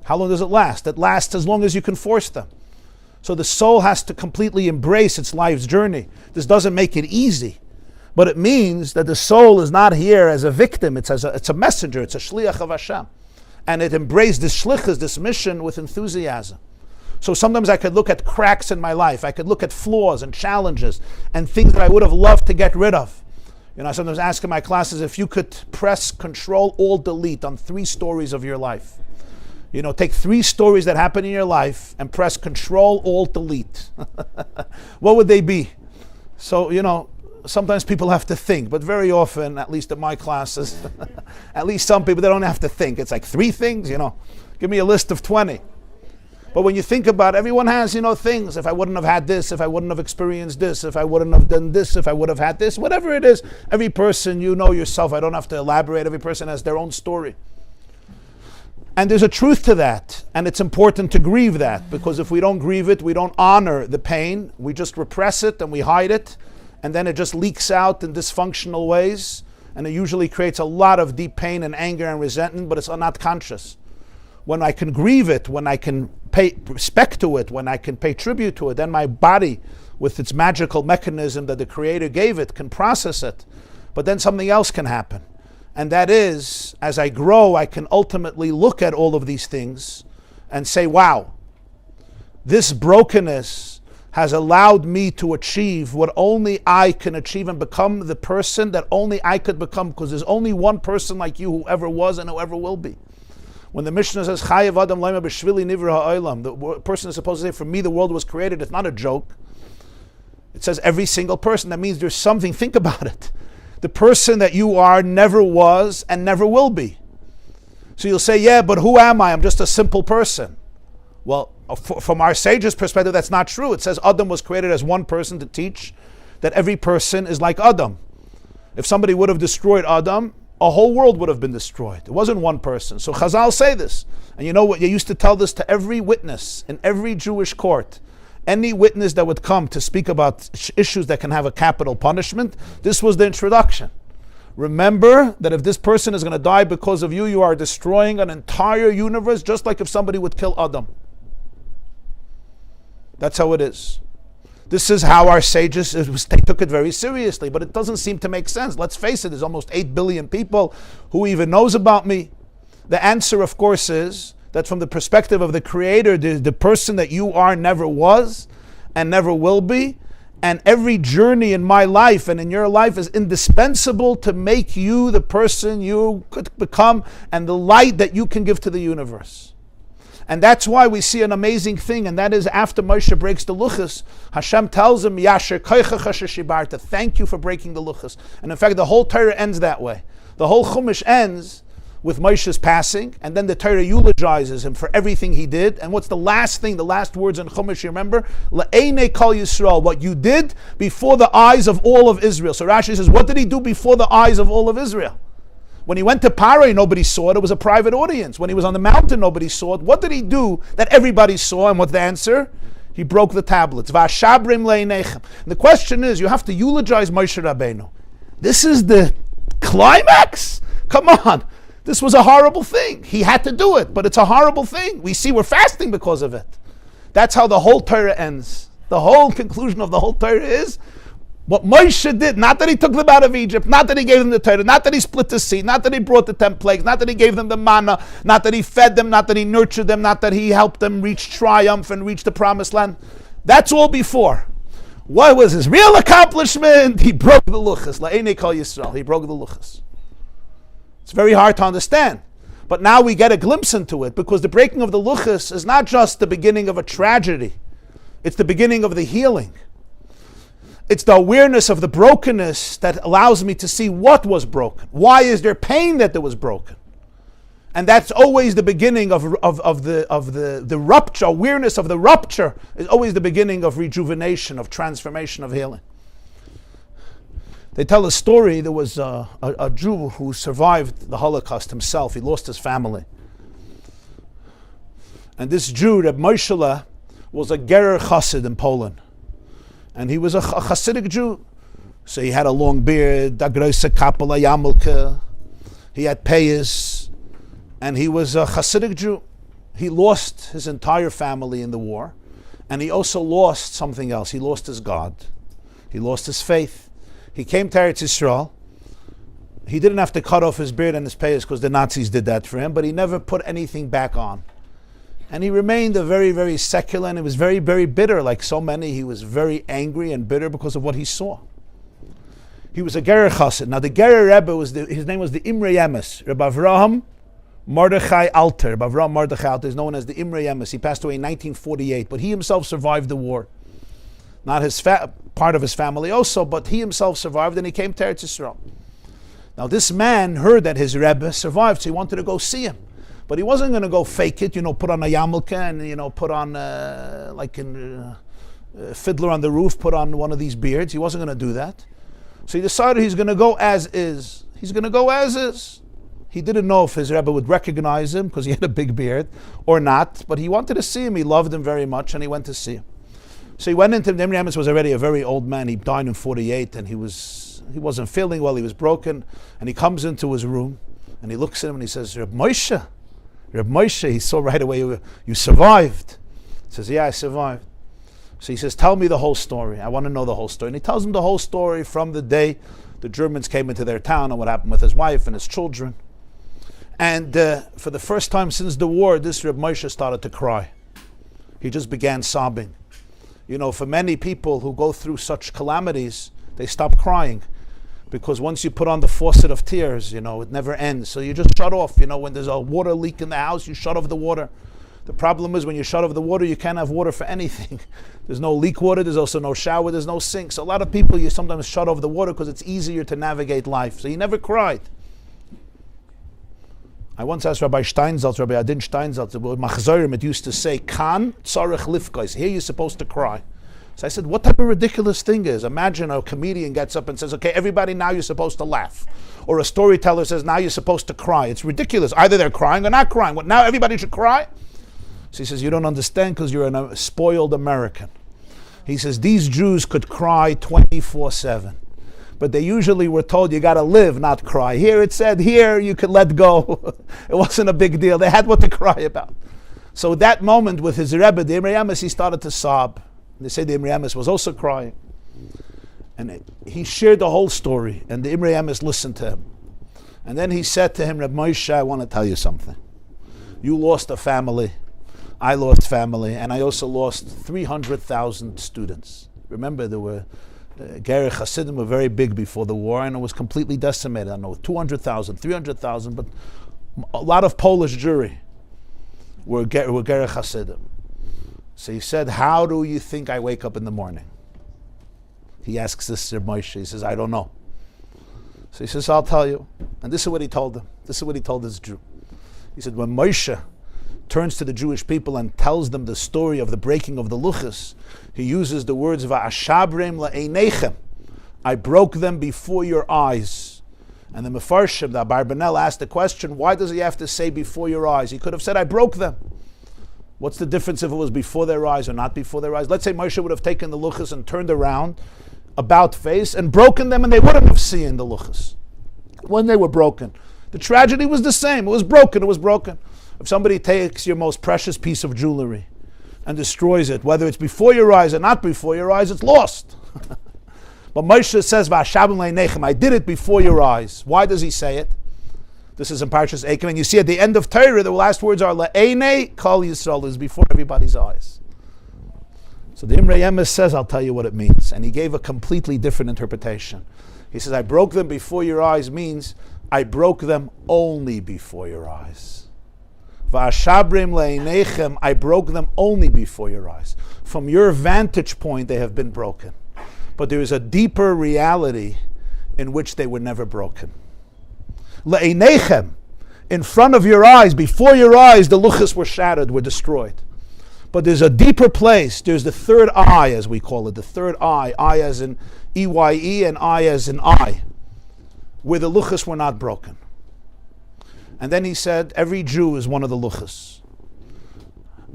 How long does it last? It lasts as long as you can force them. So the soul has to completely embrace its life's journey. This doesn't make it easy, but it means that the soul is not here as a victim. It's a messenger. It's a shliach of Hashem, and it embraced this shlichus, this mission, with enthusiasm. So sometimes I could look at cracks in my life. I could look at flaws and challenges and things that I would have loved to get rid of. I sometimes ask in my classes if you could press Control Alt Delete on 3 stories of your life. Take 3 stories that happen in your life and press Control Alt Delete. What would they be? So, sometimes people have to think, but very often, at least in my classes, at least some people, they don't have to think. It's like 3 things, give me a list of 20. But when you think about it, everyone has, things. If I wouldn't have had this, if I wouldn't have experienced this, if I wouldn't have done this, if I would have had this, whatever it is, every person, yourself, I don't have to elaborate, every person has their own story. And there's a truth to that, and it's important to grieve that, because if we don't grieve it, we don't honor the pain, we just repress it and we hide it, and then it just leaks out in dysfunctional ways, and it usually creates a lot of deep pain and anger and resentment, but it's not conscious. When I can grieve it, when I can pay respect to it, when I can pay tribute to it, then my body, with its magical mechanism that the Creator gave it, can process it. But then something else can happen. And that is, as I grow, I can ultimately look at all of these things and say, wow, this brokenness has allowed me to achieve what only I can achieve and become the person that only I could become, because there's only one person like you who ever was and who ever will be. When the Mishnah says, Chayev Adam Laima B'Shvili Nivra Ha'olam, the person is supposed to say, for me the world was created, it's not a joke. It says every single person. That means there's something, think about it. The person that you are never was and never will be. So you'll say, yeah, but who am I? I'm just a simple person. Well, from our sages' perspective, that's not true. It says Adam was created as one person to teach that every person is like Adam. If somebody would have destroyed Adam, a whole world would have been destroyed. It wasn't one person. So Chazal say this. And you know what? You used to tell this to every witness in every Jewish court. Any witness that would come to speak about issues that can have a capital punishment, this was the introduction. Remember that if this person is going to die because of you, you are destroying an entire universe, just like if somebody would kill Adam. That's how it is. This is how our sages, they took it very seriously, but it doesn't seem to make sense. Let's face it, there's almost 8 billion people. Who even knows about me? The answer, of course, is that from the perspective of the Creator, the person that you are never was and never will be, and every journey in my life and in your life is indispensable to make you the person you could become and the light that you can give to the universe. And that's why we see an amazing thing, and that is after Moshe breaks the luchos, Hashem tells him, Yasher koichecha sheshibarta, thank you for breaking the luchos. And in fact, the whole Torah ends that way. The whole Chumash ends with Moshe's passing, and then the Torah eulogizes him for everything he did. And what's the last thing, the last words in Chumash, you remember? La'einei kol Yisrael, what you did before the eyes of all of Israel. So Rashi says, what did he do before the eyes of all of Israel? When he went to Paro, nobody saw it. It was a private audience. When he was on the mountain, nobody saw it. What did he do that everybody saw? And what's the answer? He broke the tablets. V'ashabrim le'inechem. And the question is, you have to eulogize Moshe Rabbeinu. This is the climax? Come on. This was a horrible thing. He had to do it, but it's a horrible thing. We see we're fasting because of it. That's how the whole Torah ends. The whole conclusion of the whole Torah is what Moshe did, not that he took them out of Egypt, not that he gave them the Torah, not that he split the sea, not that he brought the 10 plagues, not that he gave them the manna, not that he fed them, not that he nurtured them, not that he helped them reach triumph and reach the promised land. That's all before. What was his real accomplishment? He broke the luchos. La'einei kol Yisrael. He broke the luchos. It's very hard to understand. But now we get a glimpse into it, because the breaking of the luchos is not just the beginning of a tragedy. It's the beginning of the healing. It's the awareness of the brokenness that allows me to see what was broken. Why is there pain that there was broken? And that's always the beginning of the rupture. Awareness of the rupture is always the beginning of rejuvenation, of transformation, of healing. They tell a story, there was a Jew who survived the Holocaust himself. He lost his family. And this Jew, Reb Moshe, was a Gerer Chassid in Poland. And he was a Hasidic Jew. So he had a long beard, da große Kappel, a Yarmulke. He had payas. And he was a Hasidic Jew. He lost his entire family in the war. And he also lost something else. He lost his God. He lost his faith. He came to Eretz Yisrael. He didn't have to cut off his beard and his payas because the Nazis did that for him, but he never put anything back on. And he remained a very, very secular, and he was very, very bitter. Like so many, he was very angry and bitter because of what he saw. He was a Gerer Chassid. Now the Gerer Rebbe, his name was the Imre Yemes, Rabbi Avraham Mordechai Alter. Rabbi Avraham Mordechai Alter is known as the Imre Yemes. He passed away in 1948, but he himself survived the war. Not his part of his family also, but he himself survived, and he came to Eretz Yisrael. Now this man heard that his Rebbe survived, so he wanted to go see him. But he wasn't going to go fake it, put on a yarmulke and, put on, Fiddler on the Roof, put on one of these beards. He wasn't going to do that. So he decided he's going to go as is. He's going to go as is. He didn't know if his Rebbe would recognize him because he had a big beard or not, but he wanted to see him. He loved him very much, and he went to see him. So he went into, Rebbe was already a very old man. He died in 48, and he wasn't feeling well. He was broken, and he comes into his room, and he looks at him, and he says, Reb Moshe, he saw right away, you survived. He says, yeah, I survived. So he says, tell me the whole story. I want to know the whole story. And he tells him the whole story from the day the Germans came into their town and what happened with his wife and his children. And for the first time since the war, this Reb Moshe started to cry. He just began sobbing. For many people who go through such calamities, they stop crying. Because once you put on the faucet of tears, it never ends. So you just shut off. When there's a water leak in the house, you shut off the water. The problem is when you shut off the water, you can't have water for anything. There's no leak water, there's also no shower, there's no sink. So a lot of people, you sometimes shut off the water because it's easier to navigate life. So he never cried. I once asked Rabbi Steinsaltz, Rabbi Adin Steinsaltz, about Machzorim, it used to say, Kan tzarech lifkos. Here you're supposed to cry. So I said, what type of ridiculous thing is? Imagine a comedian gets up and says, okay, everybody, now you're supposed to laugh. Or a storyteller says, now you're supposed to cry. It's ridiculous. Either they're crying or not crying. What, now everybody should cry? So he says, you don't understand because you're a spoiled American. He says, these Jews could cry 24/7. But they usually were told, you got to live, not cry. Here it said, here you could let go. It wasn't a big deal. They had what to cry about. So that moment with his Rebbe, the Imrei Emes, he started to sob. They say the Imrei Emes was also crying. And he shared the whole story. And the Imrei Emes listened to him. And then he said to him, Reb Moshe, I want to tell you something. You lost a family. I lost family, and I also lost 300,000 students. Remember, there were Gerech Hasidim were very big before the war, and it was completely decimated. I don't know, 200,000, 300,000, but a lot of Polish Jewry were Gerech Hasidim. So he said, how do you think I wake up in the morning? He asks this Reb Moshe. He says, I don't know. So he says, I'll tell you. And this is what he told them. This is what he told this Jew. He said, when Moshe turns to the Jewish people and tells them the story of the breaking of the luchos, he uses the words Va'ashabrem la'einechem. I broke them before your eyes. And the Mefarshim, the Abarbanel, asked the question, why does he have to say before your eyes? He could have said, I broke them. What's the difference if it was before their eyes or not before their eyes? Let's say Moshe would have taken the luchos and turned around, about face, and broken them, and they wouldn't have seen the luchos when they were broken. The tragedy was the same. It was broken. It was broken. If somebody takes your most precious piece of jewelry and destroys it, whether it's before your eyes or not before your eyes, it's lost. But Moshe says, V'ashabim le'einechem, I did it before your eyes. Why does he say it? This is in Parshas Ekem, and you see at the end of Torah, the last words are Le'einei Kol Yisrael, is before everybody's eyes. So the Imrei Emes says, I'll tell you what it means. And he gave a completely different interpretation. He says, I broke them before your eyes means I broke them only before your eyes. Va'ashabrim le'einechem, I broke them only before your eyes. From your vantage point, they have been broken. But there is a deeper reality in which they were never broken. Le'einechem, in front of your eyes, before your eyes, the luchos were shattered, were destroyed. But there's a deeper place. There's the third eye, as we call it, the third eye as in EYE and eye as in eye, where the luchos were not broken. And then he said, every Jew is one of the luchos.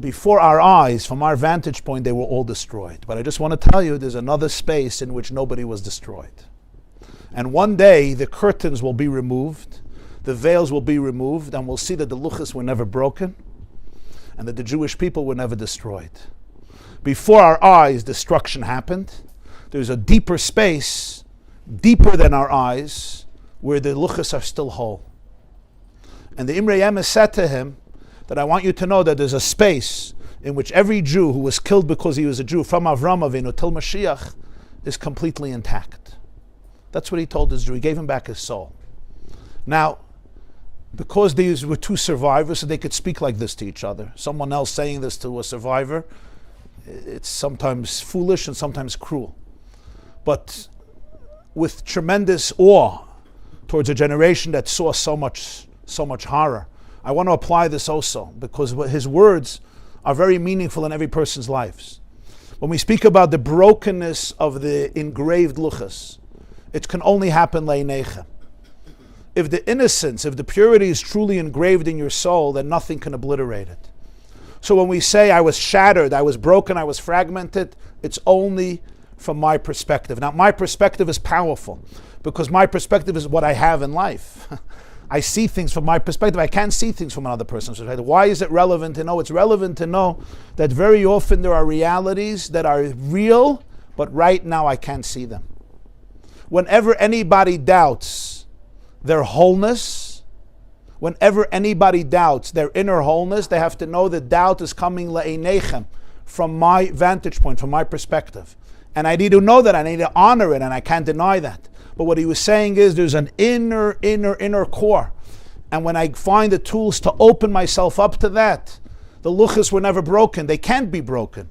Before our eyes, from our vantage point, they were all destroyed. But I just want to tell you, there's another space in which nobody was destroyed. And one day, the curtains will be removed, the veils will be removed, and we'll see that the luchos were never broken, and that the Jewish people were never destroyed. Before our eyes, destruction happened. There's a deeper space, deeper than our eyes, where the luchos are still whole. And the Imrei Emes said to him that I want you to know that there's a space in which every Jew who was killed because he was a Jew, from Avram Avinu till Mashiach, is completely intact. That's what he told his Jew. He gave him back his soul. Now, because these were two survivors, so they could speak like this to each other. Someone else saying this to a survivor, it's sometimes foolish and sometimes cruel. But with tremendous awe towards a generation that saw so much horror, I want to apply this also because his words are very meaningful in every person's lives. When we speak about the brokenness of the engraved luchas, it can only happen le'ineicha. If the innocence, if the purity is truly engraved in your soul, then nothing can obliterate it. So when we say I was shattered, I was broken, I was fragmented, it's only from my perspective. Now my perspective is powerful because my perspective is what I have in life. I see things from my perspective. I can't see things from another person's perspective. Why is it relevant to know? It's relevant to know that very often there are realities that are real, but right now I can't see them. Whenever anybody doubts their wholeness, whenever anybody doubts their inner wholeness, they have to know that doubt is coming le'einechem, from my vantage point, from my perspective. And I need to know that, I need to honor it, and I can't deny that. But what he was saying is there's an inner core. And when I find the tools to open myself up to that, the luchas were never broken. They can't be broken.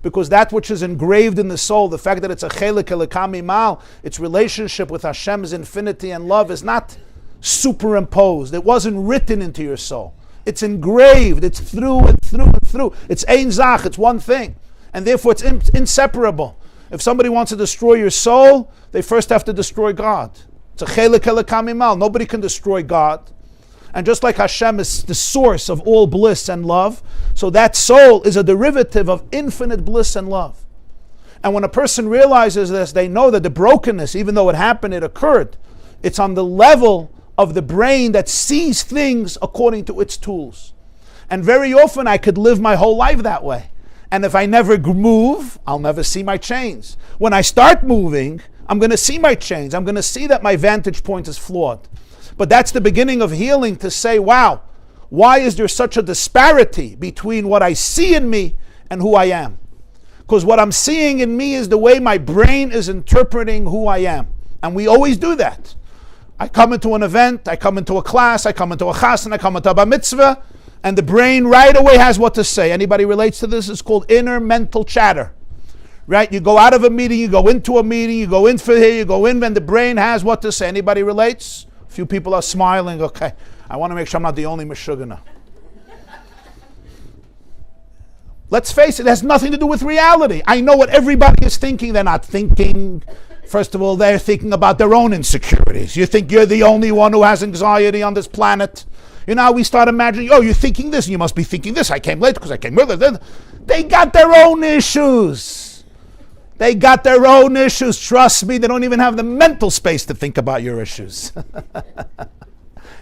Because that which is engraved in the soul, the fact that it's a chelik elikami mal, its relationship with Hashem's infinity and love is not superimposed. It wasn't written into your soul. It's engraved. It's through and through and through. It's ein zach. It's one thing. And therefore it's inseparable. If somebody wants to destroy your soul, they first have to destroy God. It's a chelik elikami mal. Nobody can destroy God. And just like Hashem is the source of all bliss and love, so that soul is a derivative of infinite bliss and love. And when a person realizes this, they know that the brokenness, even though it happened, it occurred, it's on the level of the brain that sees things according to its tools. And very often I could live my whole life that way. And if I never move, I'll never see my change. When I start moving, I'm going to see my change. I'm going to see that my vantage point is flawed. But that's the beginning of healing, to say, wow, why is there such a disparity between what I see in me and who I am? Because what I'm seeing in me is the way my brain is interpreting who I am. And we always do that. I come into an event, I come into a class, I come into a chassan, I come into a bar mitzvah, and the brain right away has what to say. Anybody relates to this? It's called inner mental chatter. Right? You go out of a meeting, you go into a meeting, you go in for here, you go in, and the brain has what to say. Anybody relates? A few people are smiling. Okay, I want to make sure I'm not the only meshugana. Let's face it, it has nothing to do with reality. I know what everybody is thinking. They're not thinking. First of all, they're thinking about their own insecurities. You think you're the only one who has anxiety on this planet. You know how we start imagining, oh, you're thinking this, and you must be thinking this. I came late because I came early. They got their own issues. They got their own issues. Trust me, they don't even have the mental space to think about your issues.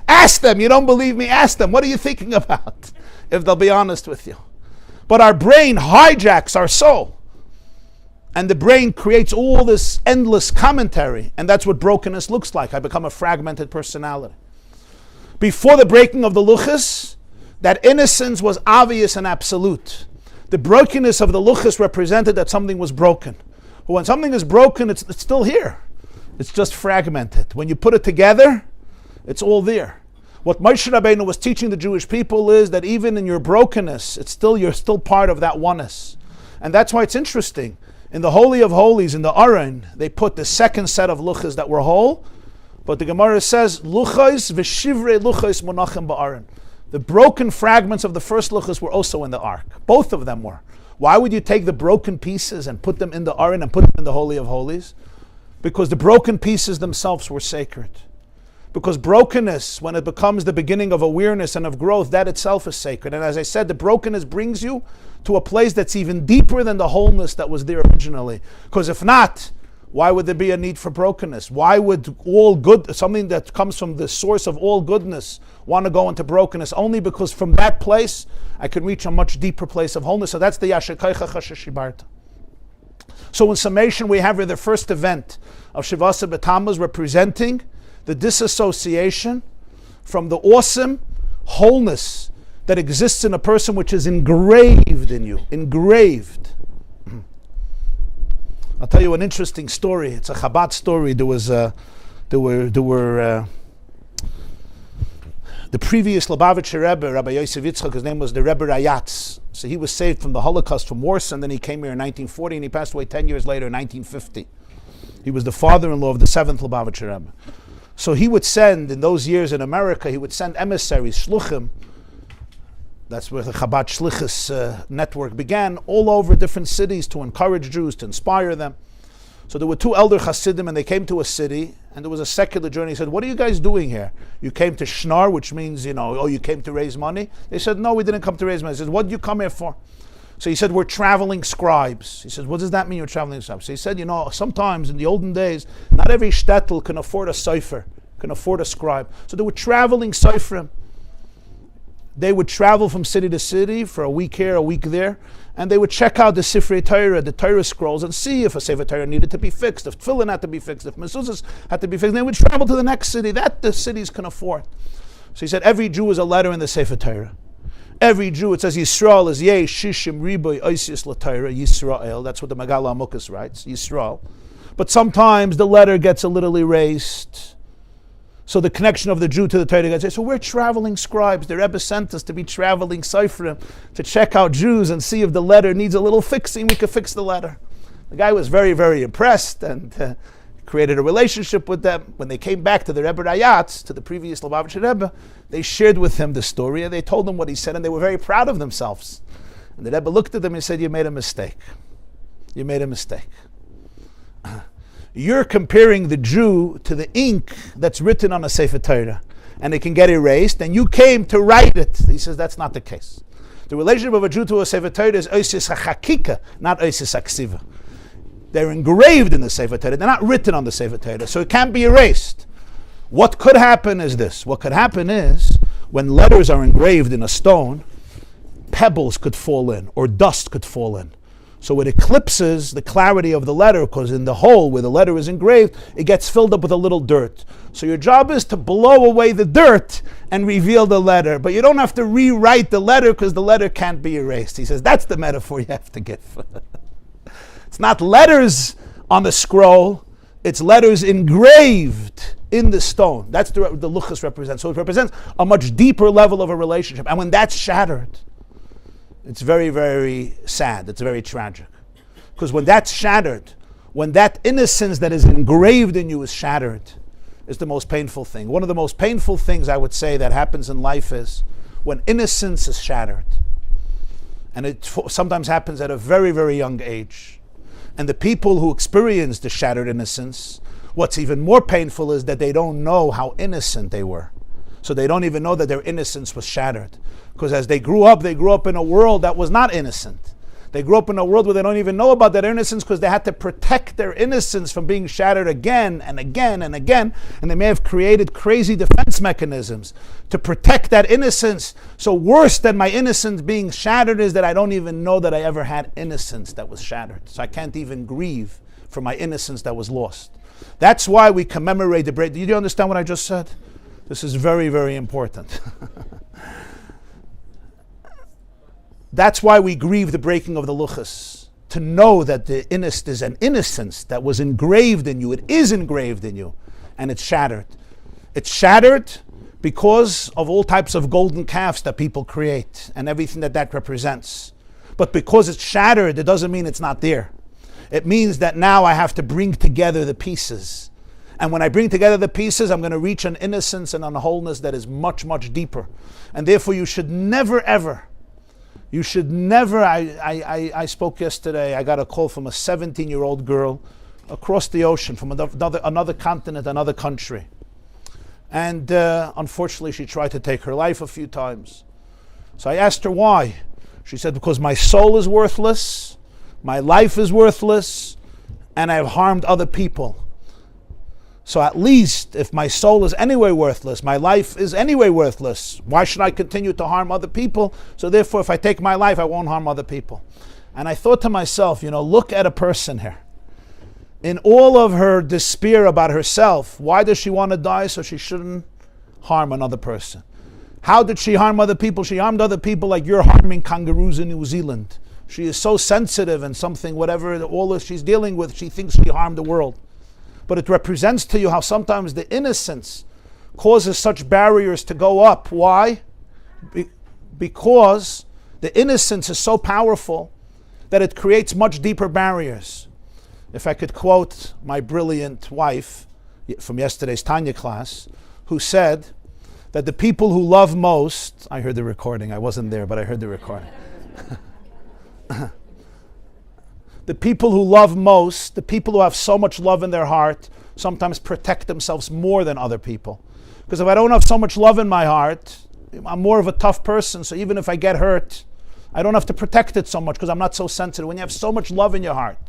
Ask them. You don't believe me? Ask them. What are you thinking about? If they'll be honest with you. But our brain hijacks our soul. And the brain creates all this endless commentary. And that's what brokenness looks like. I become a fragmented personality. Before the breaking of the luchas, that innocence was obvious and absolute. The brokenness of the luchas represented that something was broken. But when something is broken, it's still here. It's just fragmented. When you put it together, it's all there. What Moshe Rabbeinu was teaching the Jewish people is that even in your brokenness, you're still part of that oneness. And that's why it's interesting. In the Holy of Holies, in the Aron, they put the second set of luchas that were whole. But the Gemara says, luchas v'shivrei luchas monachim ba'aron. The broken fragments of the first luchas were also in the ark. Both of them were. Why would you take the broken pieces and put them in the Aron and put them in the Holy of Holies? Because the broken pieces themselves were sacred. Because brokenness, when it becomes the beginning of awareness and of growth, that itself is sacred. And as I said, the brokenness brings you to a place that's even deeper than the wholeness that was there originally. Because if not, why would there be a need for brokenness? Why would something that comes from the source of all goodness, want to go into brokenness? Only because from that place, I can reach a much deeper place of wholeness. So that's the Yashekaycha Chashashibarta. So in summation, we have here the first event of Shivasa Tammuz representing the disassociation from the awesome wholeness that exists in a person, which is engraved in you. Engraved. I'll tell you an interesting story. It's a Chabad story. There were the previous Lubavitcher Rebbe, Rabbi Yosef Yitzchak, his name was the Rebbe Rayatz. So he was saved from the Holocaust from Warsaw, and then he came here in 1940, and he passed away 10 years later in 1950. He was the father-in-law of the 7th Lubavitcher Rebbe. So he would send, in those years in America, he would send emissaries, shluchim, That's where the Chabad Shlichus network began, all over different cities to encourage Jews, to inspire them. So there were two elder Hasidim, and they came to a city, and there was a secular journey. He said, "What are you guys doing here? You came to Shnar, which means, you came to raise money?" They said, "No, we didn't come to raise money." He said, "What did you come here for?" So he said, "We're traveling scribes." He said, "What does that mean, you're traveling scribes?" So he said, sometimes in the olden days, not every shtetl can afford a sefer, can afford a scribe. So they were traveling seifrim. They would travel from city to city for a week here, a week there, and they would check out the Sifrei Torah, the Torah scrolls, and see if a Sefer Torah needed to be fixed, if tefillin had to be fixed, if mezuzahs had to be fixed. And they would travel to the next city that the cities can afford. So he said, every Jew is a letter in the Sefer Torah. Every Jew, it says Yisrael is Yesh Shishim Riboy Oisius LaTorah, Yisrael. That's what the Megala Amukas writes, Yisrael. But sometimes the letter gets a little erased. So the connection of the Jew to the Torah gets. So we're traveling scribes. The Rebbe sent us to be traveling seifrim to check out Jews and see if the letter needs a little fixing. We could fix the letter. The guy was very, very impressed and created a relationship with them. When they came back to the Rebbe Rayatz, to the previous Lubavitcher Rebbe, they shared with him the story and they told him what he said, and they were very proud of themselves. And the Rebbe looked at them and said, "You made a mistake. You made a mistake. You're comparing the Jew to the ink that's written on a Sefer Torah, and it can get erased, and you came to write it." He says that's not the case. The relationship of a Jew to a Sefer Torah is oisis hachakika, not oisis haksiva. They're engraved in the Sefer Torah. They're not written on the Sefer Torah, so it can't be erased. What could happen is this. What could happen is, when letters are engraved in a stone, pebbles could fall in, or dust could fall in. So it eclipses the clarity of the letter, because in the hole where the letter is engraved, it gets filled up with a little dirt. So your job is to blow away the dirt and reveal the letter. But you don't have to rewrite the letter, because the letter can't be erased. He says that's the metaphor you have to give. It's not letters on the scroll, it's letters engraved in the stone. That's the luchas represents. So it represents a much deeper level of a relationship. And when that's shattered, it's very, very sad. It's very tragic. Because when that's shattered, when that innocence that is engraved in you is shattered, is the most painful thing. One of the most painful things I would say that happens in life is when innocence is shattered. And it sometimes happens at a very, very young age. And the people who experience the shattered innocence, what's even more painful is that they don't know how innocent they were. So they don't even know that their innocence was shattered. Because as they grew up in a world that was not innocent. They grew up in a world where they don't even know about that innocence, because they had to protect their innocence from being shattered again and again and again. And they may have created crazy defense mechanisms to protect that innocence. So worse than my innocence being shattered is that I don't even know that I ever had innocence that was shattered. So I can't even grieve for my innocence that was lost. That's why we commemorate the break. Do you understand what I just said? This is very, very important. That's why we grieve the breaking of the luchas. To know that the innocence is an innocence that was engraved in you. It is engraved in you. And it's shattered. It's shattered because of all types of golden calves that people create and everything that represents. But because it's shattered, it doesn't mean it's not there. It means that now I have to bring together the pieces. And when I bring together the pieces, I'm going to reach an innocence and a wholeness that is much, much deeper. And therefore you should never, ever, I spoke yesterday, I got a call from a 17-year-old girl across the ocean from another continent, another country. And unfortunately she tried to take her life a few times. So I asked her why. She said, because my soul is worthless, my life is worthless, and I've harmed other people. So at least if my soul is anyway worthless, my life is anyway worthless, why should I continue to harm other people? So therefore, if I take my life, I won't harm other people. And I thought to myself, look at a person here. In all of her despair about herself, why does she want to die? So she shouldn't harm another person. How did she harm other people? She harmed other people like you're harming kangaroos in New Zealand. She is so sensitive and something, whatever all that she's dealing with, she thinks she harmed the world. But it represents to you how sometimes the innocence causes such barriers to go up. Why? Because the innocence is so powerful that it creates much deeper barriers. If I could quote my brilliant wife from yesterday's Tanya class, who said that the people who love most, I heard the recording, I wasn't there, but I heard the recording. The people who love most, the people who have so much love in their heart, sometimes protect themselves more than other people. Because if I don't have so much love in my heart, I'm more of a tough person, so even if I get hurt, I don't have to protect it so much because I'm not so sensitive. When you have so much love in your heart,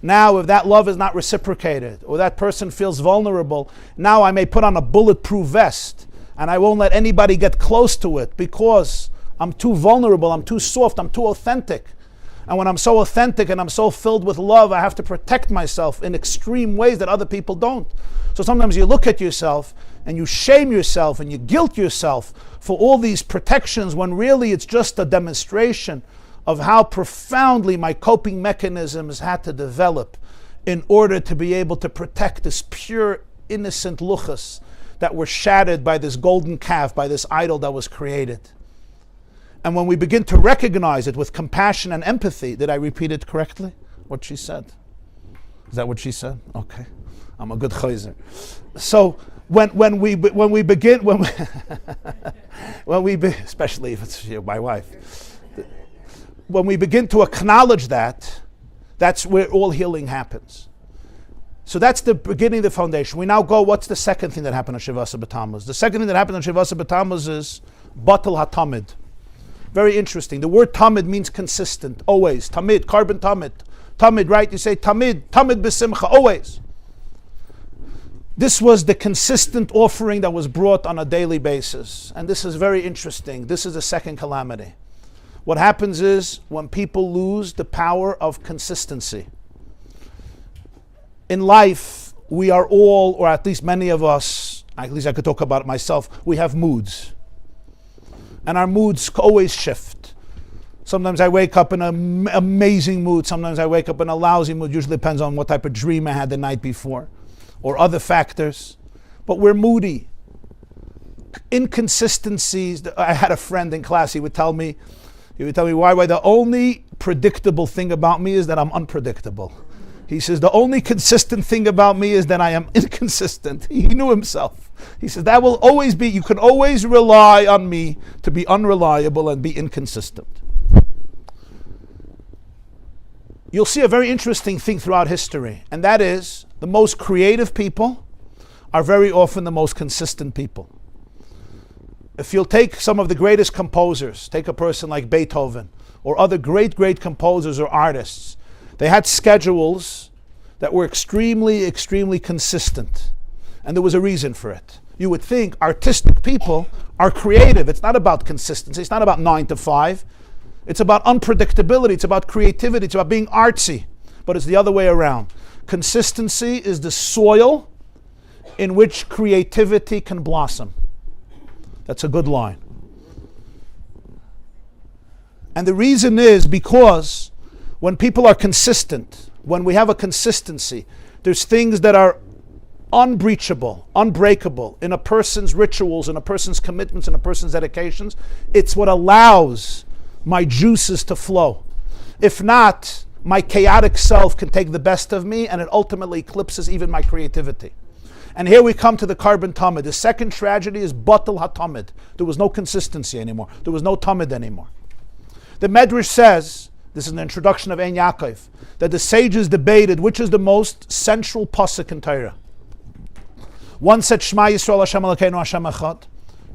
now if that love is not reciprocated, or that person feels vulnerable, now I may put on a bulletproof vest, and I won't let anybody get close to it because I'm too vulnerable, I'm too soft, I'm too authentic. And when I'm so authentic and I'm so filled with love, I have to protect myself in extreme ways that other people don't. So sometimes you look at yourself and you shame yourself and you guilt yourself for all these protections when really it's just a demonstration of how profoundly my coping mechanisms had to develop in order to be able to protect this pure, innocent luchas that were shattered by this golden calf, by this idol that was created. And when we begin to recognize it with compassion and empathy, did I repeat it correctly? What she said? Is that what she said? Okay, I'm a good chayzer. So when we begin, especially if it's my wife, when we begin to acknowledge that, that's where all healing happens. So that's the beginning of the foundation. We now go, what's the second thing that happened on Shivasa B'Tammuz? The second thing that happened on Shivasa B'Tammuz is Batal HaTamid. Very interesting. The word tamid means consistent, always. Tamid, carbon tamid. Tamid, right? You say tamid, tamid b'simcha, always. This was the consistent offering that was brought on a daily basis. And this is very interesting. This is the second calamity. What happens is when people lose the power of consistency. In life, we are all, or at least many of us, at least I could talk about it myself, we have moods. And our moods always shift. Sometimes I wake up in an amazing mood. Sometimes I wake up in a lousy mood. Usually depends on what type of dream I had the night before or other factors. But we're moody. Inconsistencies. I had a friend in class. He would tell me, why the only predictable thing about me is that I'm unpredictable. He says, the only consistent thing about me is that I am inconsistent. He knew himself. He says, that will always be, you can always rely on me to be unreliable and be inconsistent. You'll see a very interesting thing throughout history, and that is the most creative people are very often the most consistent people. If you'll take some of the greatest composers, take a person like Beethoven, or other great composers or artists, they had schedules that were extremely consistent. And there was a reason for it. You would think artistic people are creative. It's not about consistency. It's not about 9 to 5. It's about unpredictability. It's about creativity. It's about being artsy. But it's the other way around. Consistency is the soil in which creativity can blossom. That's a good line. And the reason is because when people are consistent, when we have a consistency, there's things that are unbreachable, unbreakable in a person's rituals, in a person's commitments, in a person's dedications. It's what allows my juices to flow. If not, my chaotic self can take the best of me and it ultimately eclipses even my creativity. And here we come to the carbon tamid. The second tragedy is batal hatamid. There was no consistency anymore. There was no tamid anymore. The Medrash says, this is an introduction of Ein Yaakov, that the sages debated which is the most central pasuk in Torah. One said Shema Yisrael Hashem Elokeinu Hashem Echad.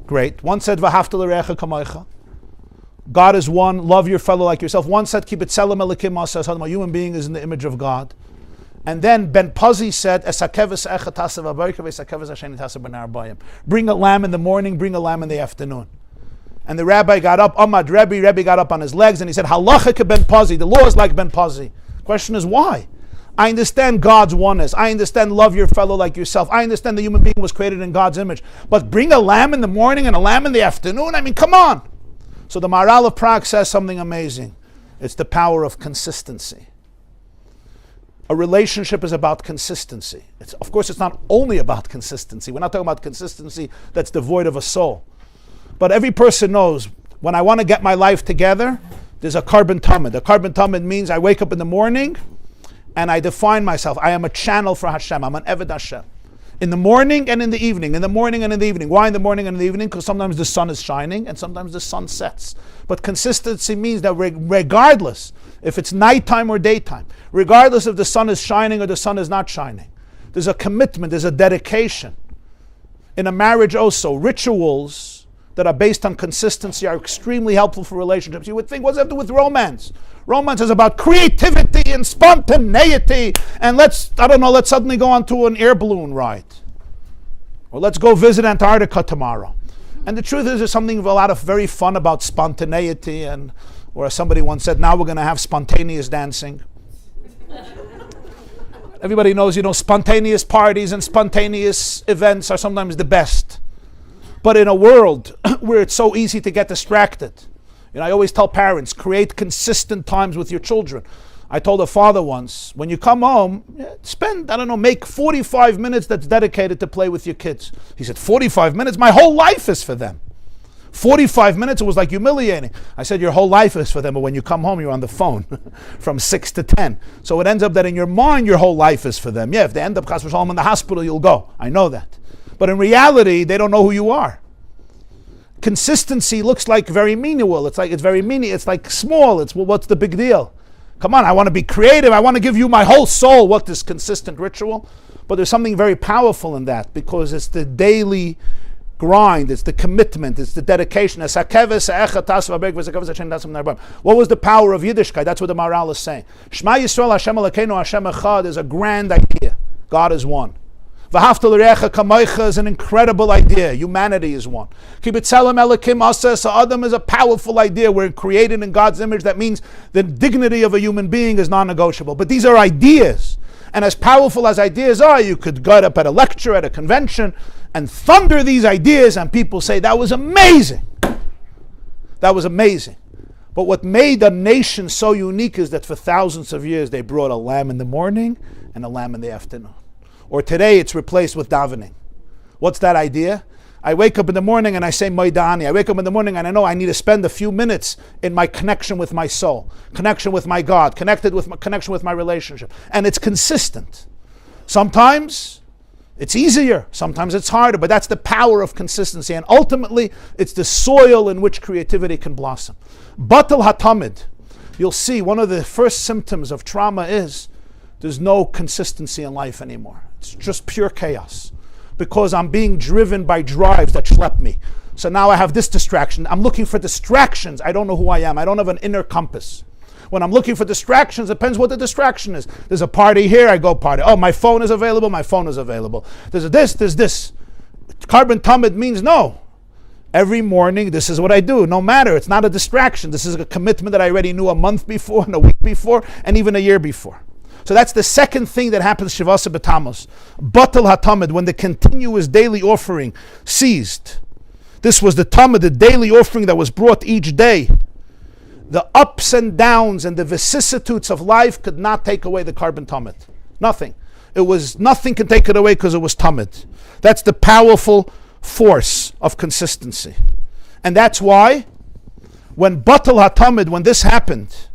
Great. One said V'ahavta l'reacha kamocha. God is one. Love your fellow like yourself. One said Ki b'tzelem Elokim asas adam. A human being is in the image of God. And then Ben Pazi said Esakeves echad tasav abayka v'esakeves hasheni tasav b'nar bayim. Bring a lamb in the morning. Bring a lamb in the afternoon. And the rabbi got up. Amad Rebbe got up on his legs and he said Halacha ke Ben Pazi. The law is like Ben Pazi. Question is why? I understand God's oneness. I understand love your fellow like yourself. I understand the human being was created in God's image. But bring a lamb in the morning and a lamb in the afternoon? I mean, come on. So the Maharal of Prague says something amazing. It's the power of consistency. A relationship is about consistency. Of course, it's not only about consistency. We're not talking about consistency that's devoid of a soul. But every person knows when I want to get my life together, there's a carbon tamid. A carbon tamid means I wake up in the morning and I define myself. I am a channel for Hashem. I'm an Eved Hashem. In the morning and in the evening. In the morning and in the evening. Why in the morning and in the evening? Because sometimes the sun is shining and sometimes the sun sets. But consistency means that regardless if it's nighttime or daytime, regardless if the sun is shining or the sun is not shining, there's a commitment, there's a dedication. In a marriage also, rituals that are based on consistency are extremely helpful for relationships. You would think, what's that have to do with romance? Romance is about creativity and spontaneity, and let's suddenly go on to an air balloon ride. Or let's go visit Antarctica tomorrow. And the truth is, there's something a lot of very fun about spontaneity, or as somebody once said, now we're going to have spontaneous dancing. Everybody knows, spontaneous parties and spontaneous events are sometimes the best. But in a world where it's so easy to get distracted, I always tell parents, create consistent times with your children. I told a father once, when you come home, make 45 minutes that's dedicated to play with your kids. He said, 45 minutes? My whole life is for them. 45 minutes, it was like humiliating. I said, your whole life is for them, but when you come home, you're on the phone from 6 to 10. So it ends up that in your mind, your whole life is for them. Yeah, if they end up chas v'shalom in the hospital, you'll go. I know that. But in reality, they don't know who you are. Consistency looks like very meaningless. It's like small. What's the big deal? Come on, I want to be creative. I want to give you my whole soul. What is consistent ritual? But there's something very powerful in that because it's the daily grind, it's the commitment, it's the dedication. What was the power of Yiddishkeit? That's what the Maharal is saying. Shema Yisrael Hashem Elokeinu Hashem Echad is a grand idea. God is one. V'hafta l'recha kamoicha is an incredible idea. Humanity is one. Kibitzelem Elokim Asa Adam is a powerful idea. We're created in God's image. That means the dignity of a human being is non-negotiable. But these are ideas. And as powerful as ideas are, you could get up at a lecture, at a convention, and thunder these ideas, and people say, that was amazing. That was amazing. But what made a nation so unique is that for thousands of years, they brought a lamb in the morning and a lamb in the afternoon. Or today, it's replaced with davening. What's that idea? I wake up in the morning and I say Moidani. I wake up in the morning and I know I need to spend a few minutes in my connection with my soul, connection with my God, connection with my relationship. And it's consistent. Sometimes it's easier, sometimes it's harder, but that's the power of consistency. And ultimately, it's the soil in which creativity can blossom. Batal hatamid. You'll see one of the first symptoms of trauma is there's no consistency in life anymore. It's just pure chaos. Because I'm being driven by drives that schlep me. So now I have this distraction. I'm looking for distractions. I don't know who I am. I don't have an inner compass. When I'm looking for distractions, it depends what the distraction is. There's a party here, I go party. Oh, my phone is available, There's this. Carbon tamid means no. Every morning, this is what I do. No matter, it's not a distraction. This is a commitment that I already knew a month before, and a week before, and even a year before. So that's the second thing that happens Shivasa b'Tammuz. Batal hatamid, when the continuous daily offering ceased. This was the tamid, the daily offering that was brought each day. The ups and downs and the vicissitudes of life could not take away the carbon tamid. Nothing. Nothing can take it away because it was tamid. That's the powerful force of consistency. And that's why when batal hatamid, when this happened,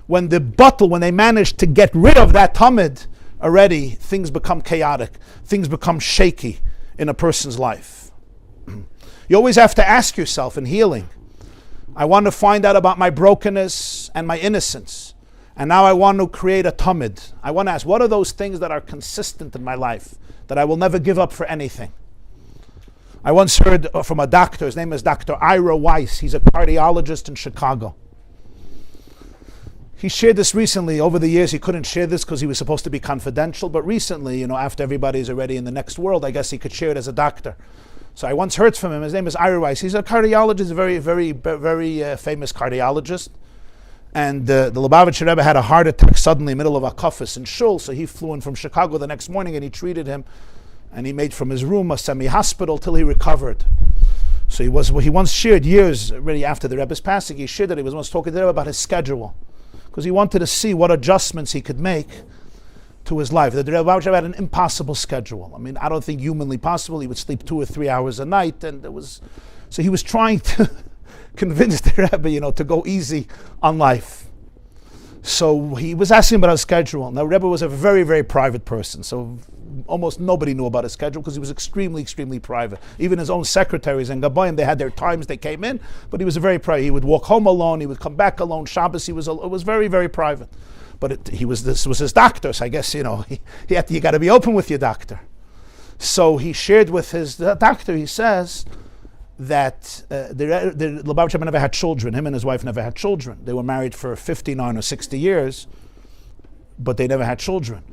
when they managed to get rid of that tamid, already things become chaotic. Things become shaky in a person's life. You always have to ask yourself in healing, I want to find out about my brokenness and my innocence. And now I want to create a tamid. I want to ask, what are those things that are consistent in my life, that I will never give up for anything? I once heard from a doctor, his name is Dr. Ira Weiss. He's a cardiologist in Chicago. He shared this recently. Over the years, he couldn't share this because he was supposed to be confidential. But recently, after everybody's already in the next world, I guess he could share it as a doctor. So I once heard from him. His name is Ira Weiss. He's a cardiologist, a very, very, very famous cardiologist. And the Lubavitcher Rebbe had a heart attack suddenly in the middle of a kafis in Shul. So he flew in from Chicago the next morning and he treated him. And he made from his room a semi-hospital till he recovered. So he once shared years already after the Rebbe's passing. He shared that he was once talking to the Rebbe about his schedule. Because he wanted to see what adjustments he could make to his life. The Rebbe had an impossible schedule. I mean, I don't think humanly possible. He would sleep 2 or 3 hours a night, so he was trying to convince the Rebbe, to go easy on life. So he was asking about his schedule. Now, Rebbe was a very, very private person, so almost nobody knew about his schedule because he was extremely, extremely private. Even his own secretaries and Gabayim, they had their times they came in, but he was a very private. He would walk home alone, he would come back alone. Shabbos, it was very, very private. But this was his doctor, so I guess, you got to be open with your doctor. So he shared with his doctor, he says, that the Lubavitcher never had children. Him and his wife never had children. They were married for 59 or 60 years, but they never had children.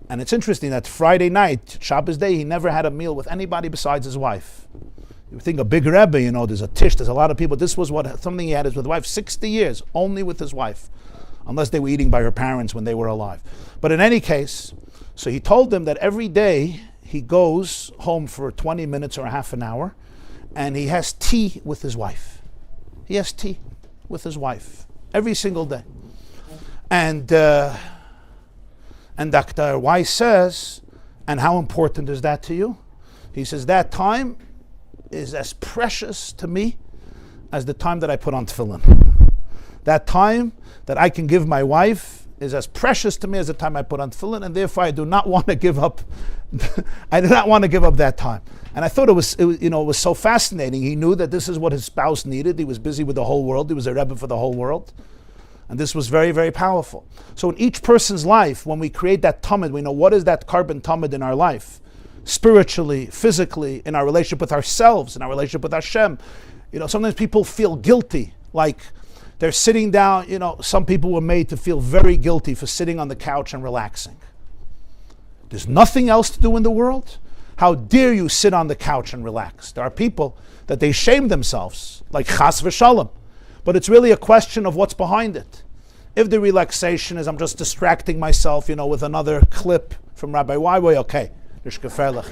And it's interesting that Friday night, Shabbos day, he never had a meal with anybody besides his wife. You think a big Rebbe, there's a tish, there's a lot of people. This was something he had with his wife, 60 years, only with his wife, unless they were eating by her parents when they were alive. But in any case, so he told them that every day he goes home for 20 minutes or a half an hour, and he has tea with his wife. He has tea with his wife every single day. And Dr. Weiss says, and how important is that to you? He says, that time is as precious to me as the time that I put on tefillin. That time that I can give my wife is as precious to me as the time I put on tefillin, and therefore I do not want to give up. I do not want to give up that time. And I thought it was so fascinating. He knew that this is what his spouse needed. He was busy with the whole world. He was a Rebbe for the whole world. And this was very, very powerful. So in each person's life, when we create that tamid, we know what is that carbon tamid in our life, spiritually, physically, in our relationship with ourselves, in our relationship with Hashem. Sometimes people feel guilty, like they're sitting down. Some people were made to feel very guilty for sitting on the couch and relaxing. There's nothing else to do in the world. How dare you sit on the couch and relax? There are people that they shame themselves, like chas v'shalom. But it's really a question of what's behind it. If the relaxation is I'm just distracting myself, with another clip from Rabbi Weiwei, okay, there's gefährlich.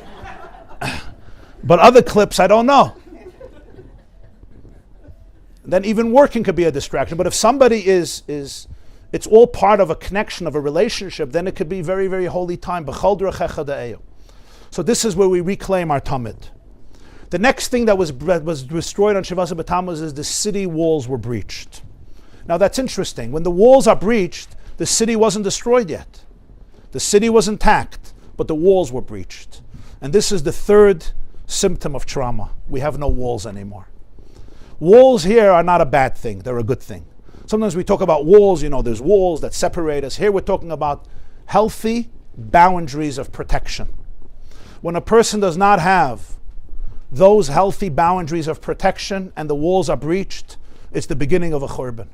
But other clips, I don't know. Then even working could be a distraction. But if somebody is it's all part of a connection, of a relationship, then it could be very, very holy time. B'chol drachecha da'eyu. So this is where we reclaim our tamid. The next thing that was destroyed on Shivasa Tammuz is the city walls were breached. Now that's interesting. When the walls are breached, the city wasn't destroyed yet. The city was intact, but the walls were breached. And this is the third symptom of trauma. We have no walls anymore. Walls here are not a bad thing. They're a good thing. Sometimes we talk about walls, there's walls that separate us. Here we're talking about healthy boundaries of protection. When a person does not have those healthy boundaries of protection and the walls are breached, it's the beginning of a churban.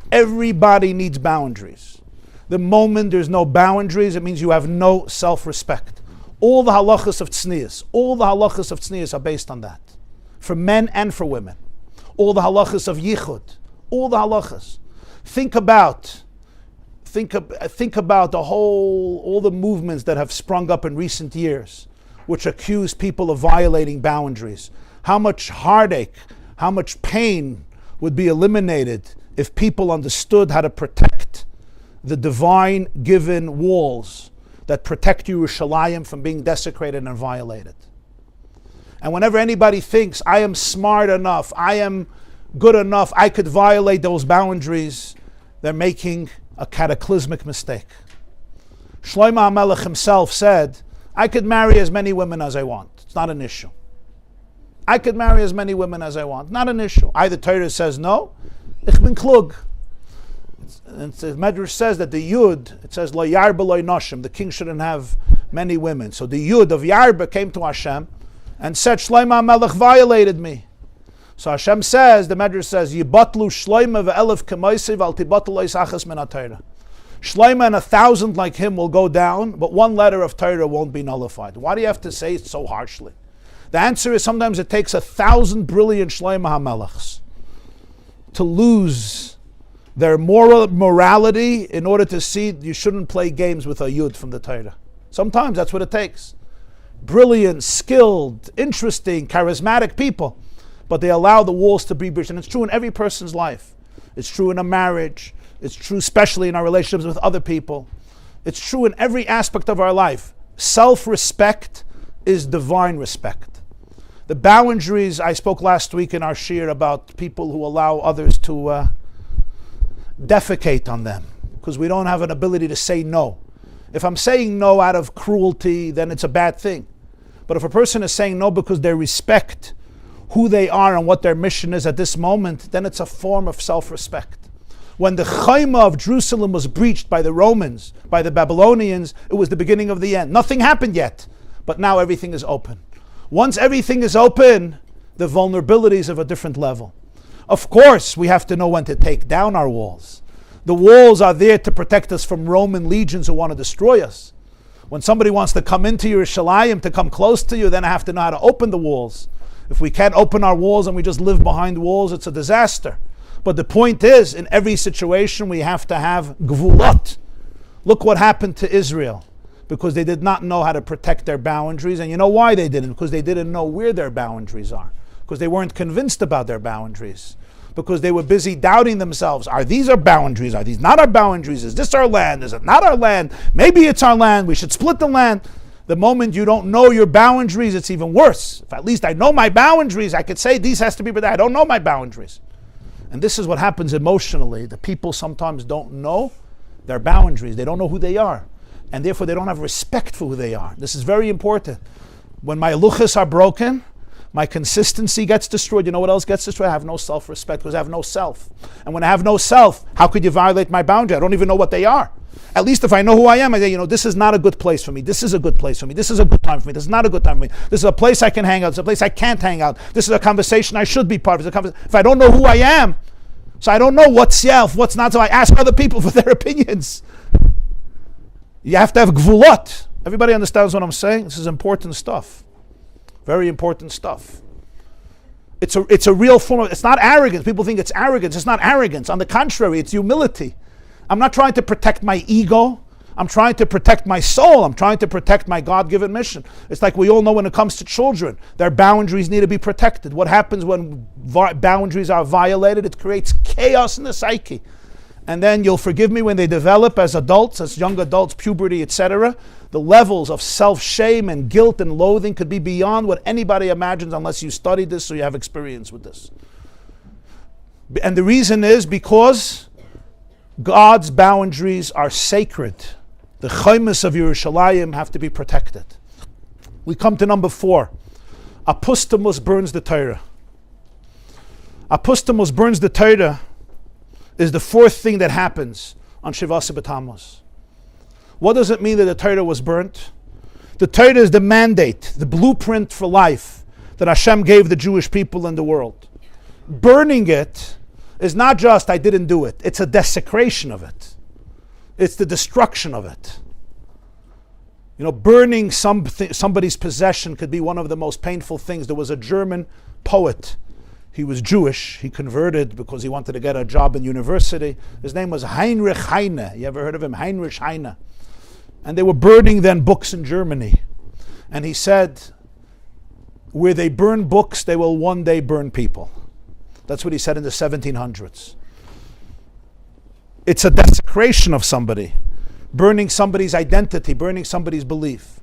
Everybody needs boundaries. The moment there's no boundaries, it means you have no self-respect. All the halachas of tznius are based on that, for men and for women. All the halachas of yichud, all the halachas. Think about all the movements that have sprung up in recent years, which accuse people of violating boundaries. How much heartache, how much pain would be eliminated if people understood how to protect the divine given walls that protect Yerushalayim from being desecrated and violated. And whenever anybody thinks, I am smart enough, I am good enough, I could violate those boundaries, they're making a cataclysmic mistake. Shlomo HaMelech himself said, I could marry as many women as I want. It's not an issue. I could marry as many women as I want. Not an issue. Either Torah says no, ich bin klug. And the Medrash says that the Yud, it says lo yarba lo noshim, the king shouldn't have many women. So the Yud of Yarba came to Hashem and said, Shlomo HaMelech violated me. So Hashem says, the Medrash says, Yibatlu Shlomo ve'elef k'moisiv al tibatlu isachas min ha-Torah. Shlomo and 1,000 like him will go down, but one letter of Torah won't be nullified. Why do you have to say it so harshly? The answer is sometimes it takes 1,000 brilliant Shlomo HaMelechs to lose their morality in order to see you shouldn't play games with a Yud from the Torah. Sometimes that's what it takes. Brilliant, skilled, interesting, charismatic people, but they allow the walls to be breached. And it's true in every person's life. It's true in a marriage. It's true especially in our relationships with other people. It's true in every aspect of our life. Self-respect is divine respect. The boundaries, I spoke last week in our shir about people who allow others to defecate on them. because we don't have an ability to say no. If I'm saying no out of cruelty, then it's a bad thing. But if a person is saying no because they respect who they are and what their mission is at this moment, then it's a form of self-respect. When the Chaim of Jerusalem was breached by the Romans, by the Babylonians, it was the beginning of the end. Nothing happened yet, but now everything is open. Once everything is open, the vulnerability is of a different level. Of course, we have to know when to take down our walls. The walls are there to protect us from Roman legions who want to destroy us. When somebody wants to come into Yerushalayim, to come close to you, then I have to know how to open the walls. If we can't open our walls and we just live behind walls, it's a disaster. But the point is, in every situation, we have to have gvulot. Look what happened to Israel. Because they did not know how to protect their boundaries. And you know why they didn't? Because they didn't know where their boundaries are. Because they weren't convinced about their boundaries. Because they were busy doubting themselves. Are these our boundaries? Are these not our boundaries? Is this our land? Is it not our land? Maybe it's our land. We should split the land. The moment you don't know your boundaries, it's even worse. If at least I know my boundaries, I could say these has to be, but I don't know my boundaries. And this is what happens emotionally. The people sometimes don't know their boundaries. They don't know who they are. And therefore they don't have respect for who they are. This is very important. When my luchas are broken, my consistency gets destroyed. You know what else gets destroyed? I have no self-respect because I have no self. And when I have no self, how could you violate my boundary? I don't even know what they are. At least if I know who I am, I say, this is not a good place for me. This is a good place for me. This is a good time for me. This is not a good time for me. This is a place I can hang out. This is a place I can't hang out. This is a conversation I should be part of. If I don't know who I am, so I don't know what's self, what's not, so I ask other people for their opinions. You have to have gvulot. Everybody understands what I'm saying? This is important stuff. Very important stuff. It's a real form of, it's not arrogance. People think it's arrogance. It's not arrogance. On the contrary, it's humility. I'm not trying to protect my ego. I'm trying to protect my soul. I'm trying to protect my God-given mission. It's like we all know when it comes to children, their boundaries need to be protected. What happens when boundaries are violated? It creates chaos in the psyche. And then you'll forgive me when they develop as adults, as young adults, puberty, etc. The levels of self-shame and guilt and loathing could be beyond what anybody imagines unless you study this or you have experience with this. And the reason is because God's boundaries are sacred. The chaimis of Yerushalayim have to be protected. We come to number 4. Apustumus burns the Torah. Apustumus burns the Torah is the 4th thing that happens on Shivasa B'Tammuz. What does it mean that the Torah was burnt? The Torah is the mandate, the blueprint for life that Hashem gave the Jewish people in the world. Burning it is not just I didn't do it, it's a desecration of it. It's the destruction of it. Burning somebody's possession could be one of the most painful things. There was a German poet. He was Jewish. He converted because he wanted to get a job in university. His name was Heinrich Heine. You ever heard of him? Heinrich Heine. And they were burning then books in Germany. And he said, where they burn books, they will one day burn people. That's what he said in the 1700s. It's a desecration of somebody. Burning somebody's identity, burning somebody's belief.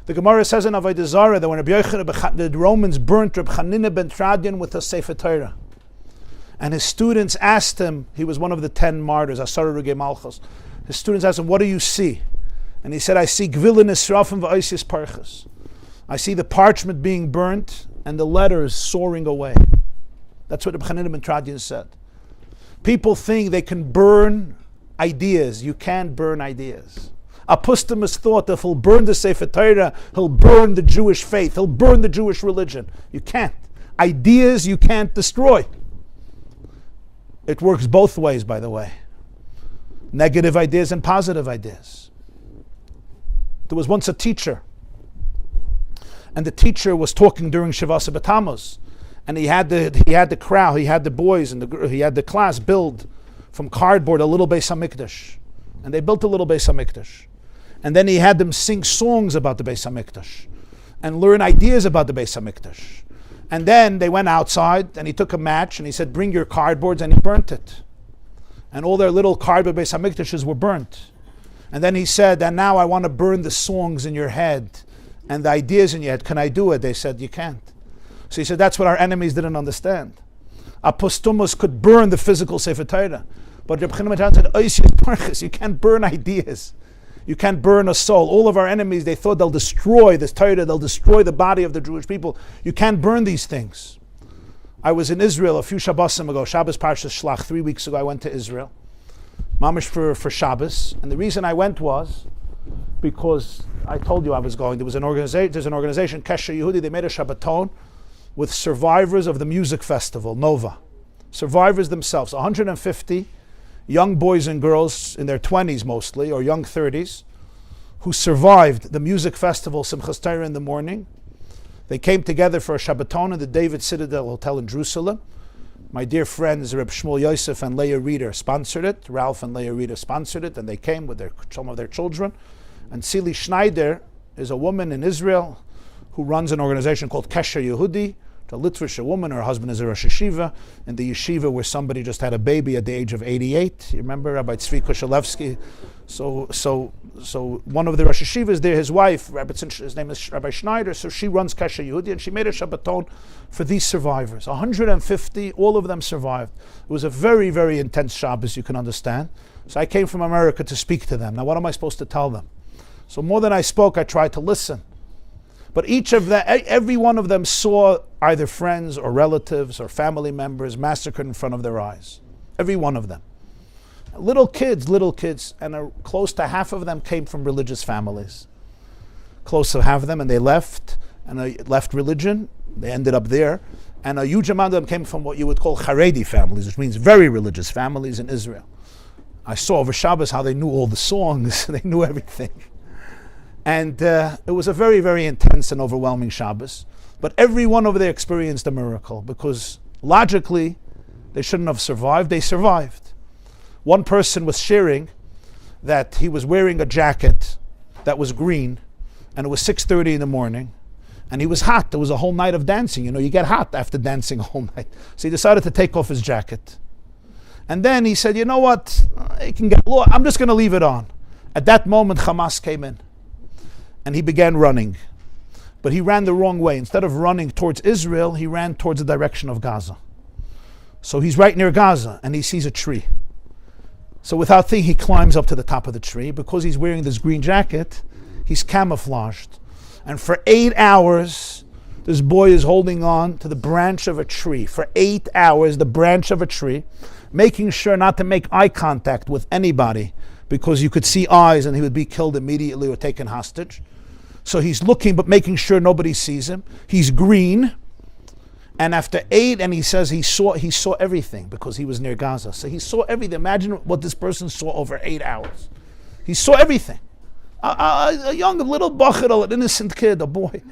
The Gemara says in Avodah Zarah that when the Romans burnt Reb Chanina ben Tradian with a Sefer Torah, and his students asked him, he was one of the 10 martyrs, Asara Regei Malchus. His students asked him, what do you see? And he said, I see Gvilin Israfim v'Oisius Parshas. I see the parchment being burnt and the letters soaring away. That's what Reb Chanina ben Tradian said. People think they can burn ideas. You can't burn ideas. Apustumus thought that if he'll burn the Sefer Torah, he'll burn the Jewish faith, he'll burn the Jewish religion. You can't. Ideas you can't destroy. It works both ways, by the way. Negative ideas and positive ideas. There was once a teacher, and the teacher was talking during Shivasa B'Tammuz, and he had the crowd, he had the boys, and he had the class build from cardboard a little Beis HaMikdash. And they built a little Beis HaMikdash. And then he had them sing songs about the Beis HaMikdash and learn ideas about the Beis HaMikdash. And then they went outside and he took a match and he said, bring your cardboards, and he burnt it. And all their little cardboard Beis HaMikdashes were burnt. And then he said, and now I want to burn the songs in your head and the ideas in your head. Can I do it? They said, you can't. So he said, that's what our enemies didn't understand. Apustumus could burn the physical Sefer Torah, But Reb Chaim Menashe said, "Ois Parshas, you can't burn ideas. You can't burn a soul. All of our enemies, they thought they'll destroy this Torah, they'll destroy the body of the Jewish people. You can't burn these things." I was in Israel a few Shabbosim ago, Shabbos Parshas Shlach, 3 weeks ago I went to Israel. Mamish for Shabbos. And the reason I went was because I told you I was going. There's an organization, Kesher Yehudi, they made a Shabbaton with survivors of the music festival, Nova. Survivors themselves, 150 young boys and girls in their 20s mostly, or young 30s, who survived the music festival, Simchas Torah in the morning. They came together for a Shabbaton in the David Citadel Hotel in Jerusalem. My dear friends, Reb Shmuel Yosef and Leah Reeder sponsored it. Ralph and Leah Reeder sponsored it, and they came with some of their children. And Tzili Schneider is a woman in Israel who runs an organization called Kesher Yehudi. A Litvish woman, her husband is a Rosh Yeshiva, in the yeshiva where somebody just had a baby at the age of 88. You remember Rabbi Tzvi Kushalevsky? So one of the Rosh Yeshivas there, his wife, his name is Rabbi Schneider, so she runs Kesher Yehudi, and she made a Shabbaton for these survivors. 150, all of them survived. It was a very, very intense Shabbos, you can understand. So I came from America to speak to them. Now what am I supposed to tell them? So more than I spoke, I tried to listen. But each of them, every one of them saw either friends or relatives or family members massacred in front of their eyes. Every one of them. Little kids, and close to half of them came from religious families. Close to half of them, and they left religion. They ended up there. And a huge amount of them came from what you would call Haredi families, which means very religious families in Israel. I saw over Shabbos how they knew all the songs, they knew everything. And it was a very, very intense and overwhelming Shabbos. But every one of them experienced a miracle, because logically, they shouldn't have survived. They survived. One person was sharing that he was wearing a jacket that was green, and it was 6:30 in the morning, and he was hot. There was a whole night of dancing. You know, you get hot after dancing a whole night. So he decided to take off his jacket. And then he said, you know what? It can get low. I'm just going to leave it on. At that moment, Hamas came in. And he began running. But he ran the wrong way. Instead of running towards Israel, he ran towards the direction of Gaza. So he's right near Gaza, and he sees a tree. So without thinking, he climbs up to the top of the tree. Because he's wearing this green jacket, he's camouflaged. And for 8 hours, this boy is holding on to the branch of a tree. For 8 hours, the branch of a tree, making sure not to make eye contact with anybody, because you could see eyes and he would be killed immediately or taken hostage. So he's looking but making sure nobody sees him. He's green. And after 8, and he says he saw everything because he was near Gaza. So he saw everything. Imagine what this person saw over 8 hours. He saw everything. A young little bachar, an innocent kid, a boy.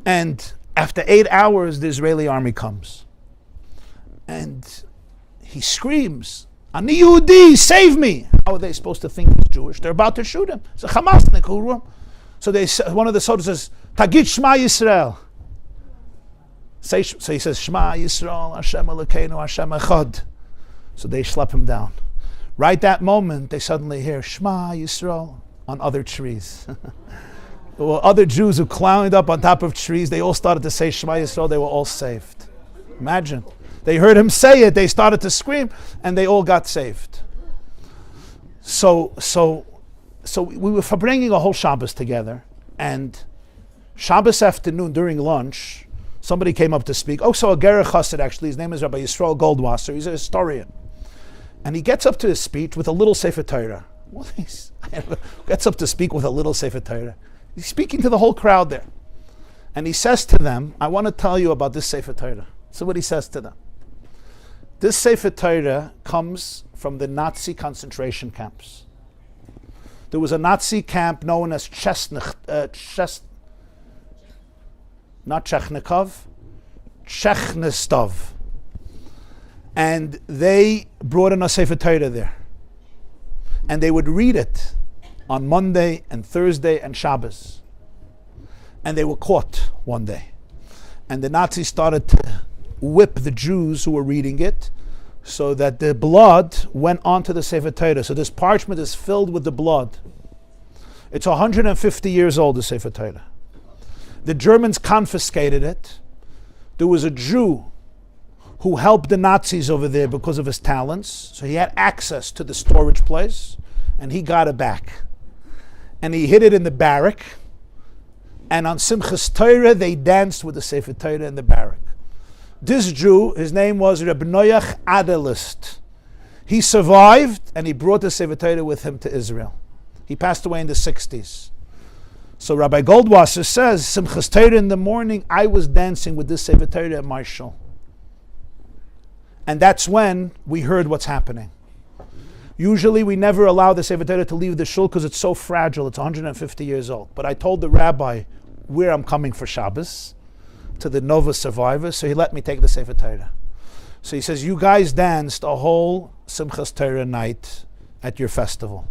And after 8 hours, the Israeli army comes. And he screams, Ani Yehudi, save me! How are they supposed to think he's Jewish? They're about to shoot him. It's a Hamasnik who. So one of the soldiers says, Tagit Shema Yisrael. So he says, Shema Yisrael, Hashem Elokeinu, Hashem Echad. So they slap him down. Right that moment, they suddenly hear Shema Yisrael on other trees. There were other Jews who climbed up on top of trees. They all started to say Shema Yisrael. They were all saved. Imagine. They heard him say it. They started to scream, and they all got saved. So we were bringing a whole Shabbos together, and Shabbos afternoon during lunch, somebody came up to speak. Oh, so a Gerech Chassid, actually. His name is Rabbi Yisrael Goldwasser. He's a historian. And he gets up to his speech with a little Sefer Torah. Well, he gets up to speak with a little Sefer Torah. He's speaking to the whole crowd there. And he says to them, I want to tell you about this Sefer Torah. So what he says to them. This Sefer Torah comes from the Nazi concentration camps. There was a Nazi camp known as Chechnistov. And they brought in a Sefer Torah there. And they would read it on Monday and Thursday and Shabbos. And they were caught one day. And the Nazis started to whip the Jews who were reading it, so that the blood went onto the Sefer Torah. So this parchment is filled with the blood. It's 150 years old, the Sefer Torah. The Germans confiscated it. There was a Jew who helped the Nazis over there because of his talents. So he had access to the storage place, and he got it back. And he hid it in the barrack. And on Simchas Torah, they danced with the Sefer Torah in the barrack. This Jew, his name was Rabbi Holiest. He survived, and he brought the Sefer Torah with him to Israel. He passed away in the 60s. So Rabbi Goldwasser says, Simchas Torah in the morning, I was dancing with this Sefer Torah at my shul. And that's when we heard what's happening. Usually we never allow the Sefer Torah to leave the shul because it's so fragile. It's 150 years old. But I told the rabbi where I'm coming for Shabbos, to the Nova survivors, so he let me take the Sefer Torah. So he says, you guys danced a whole Simchas Torah night at your festival.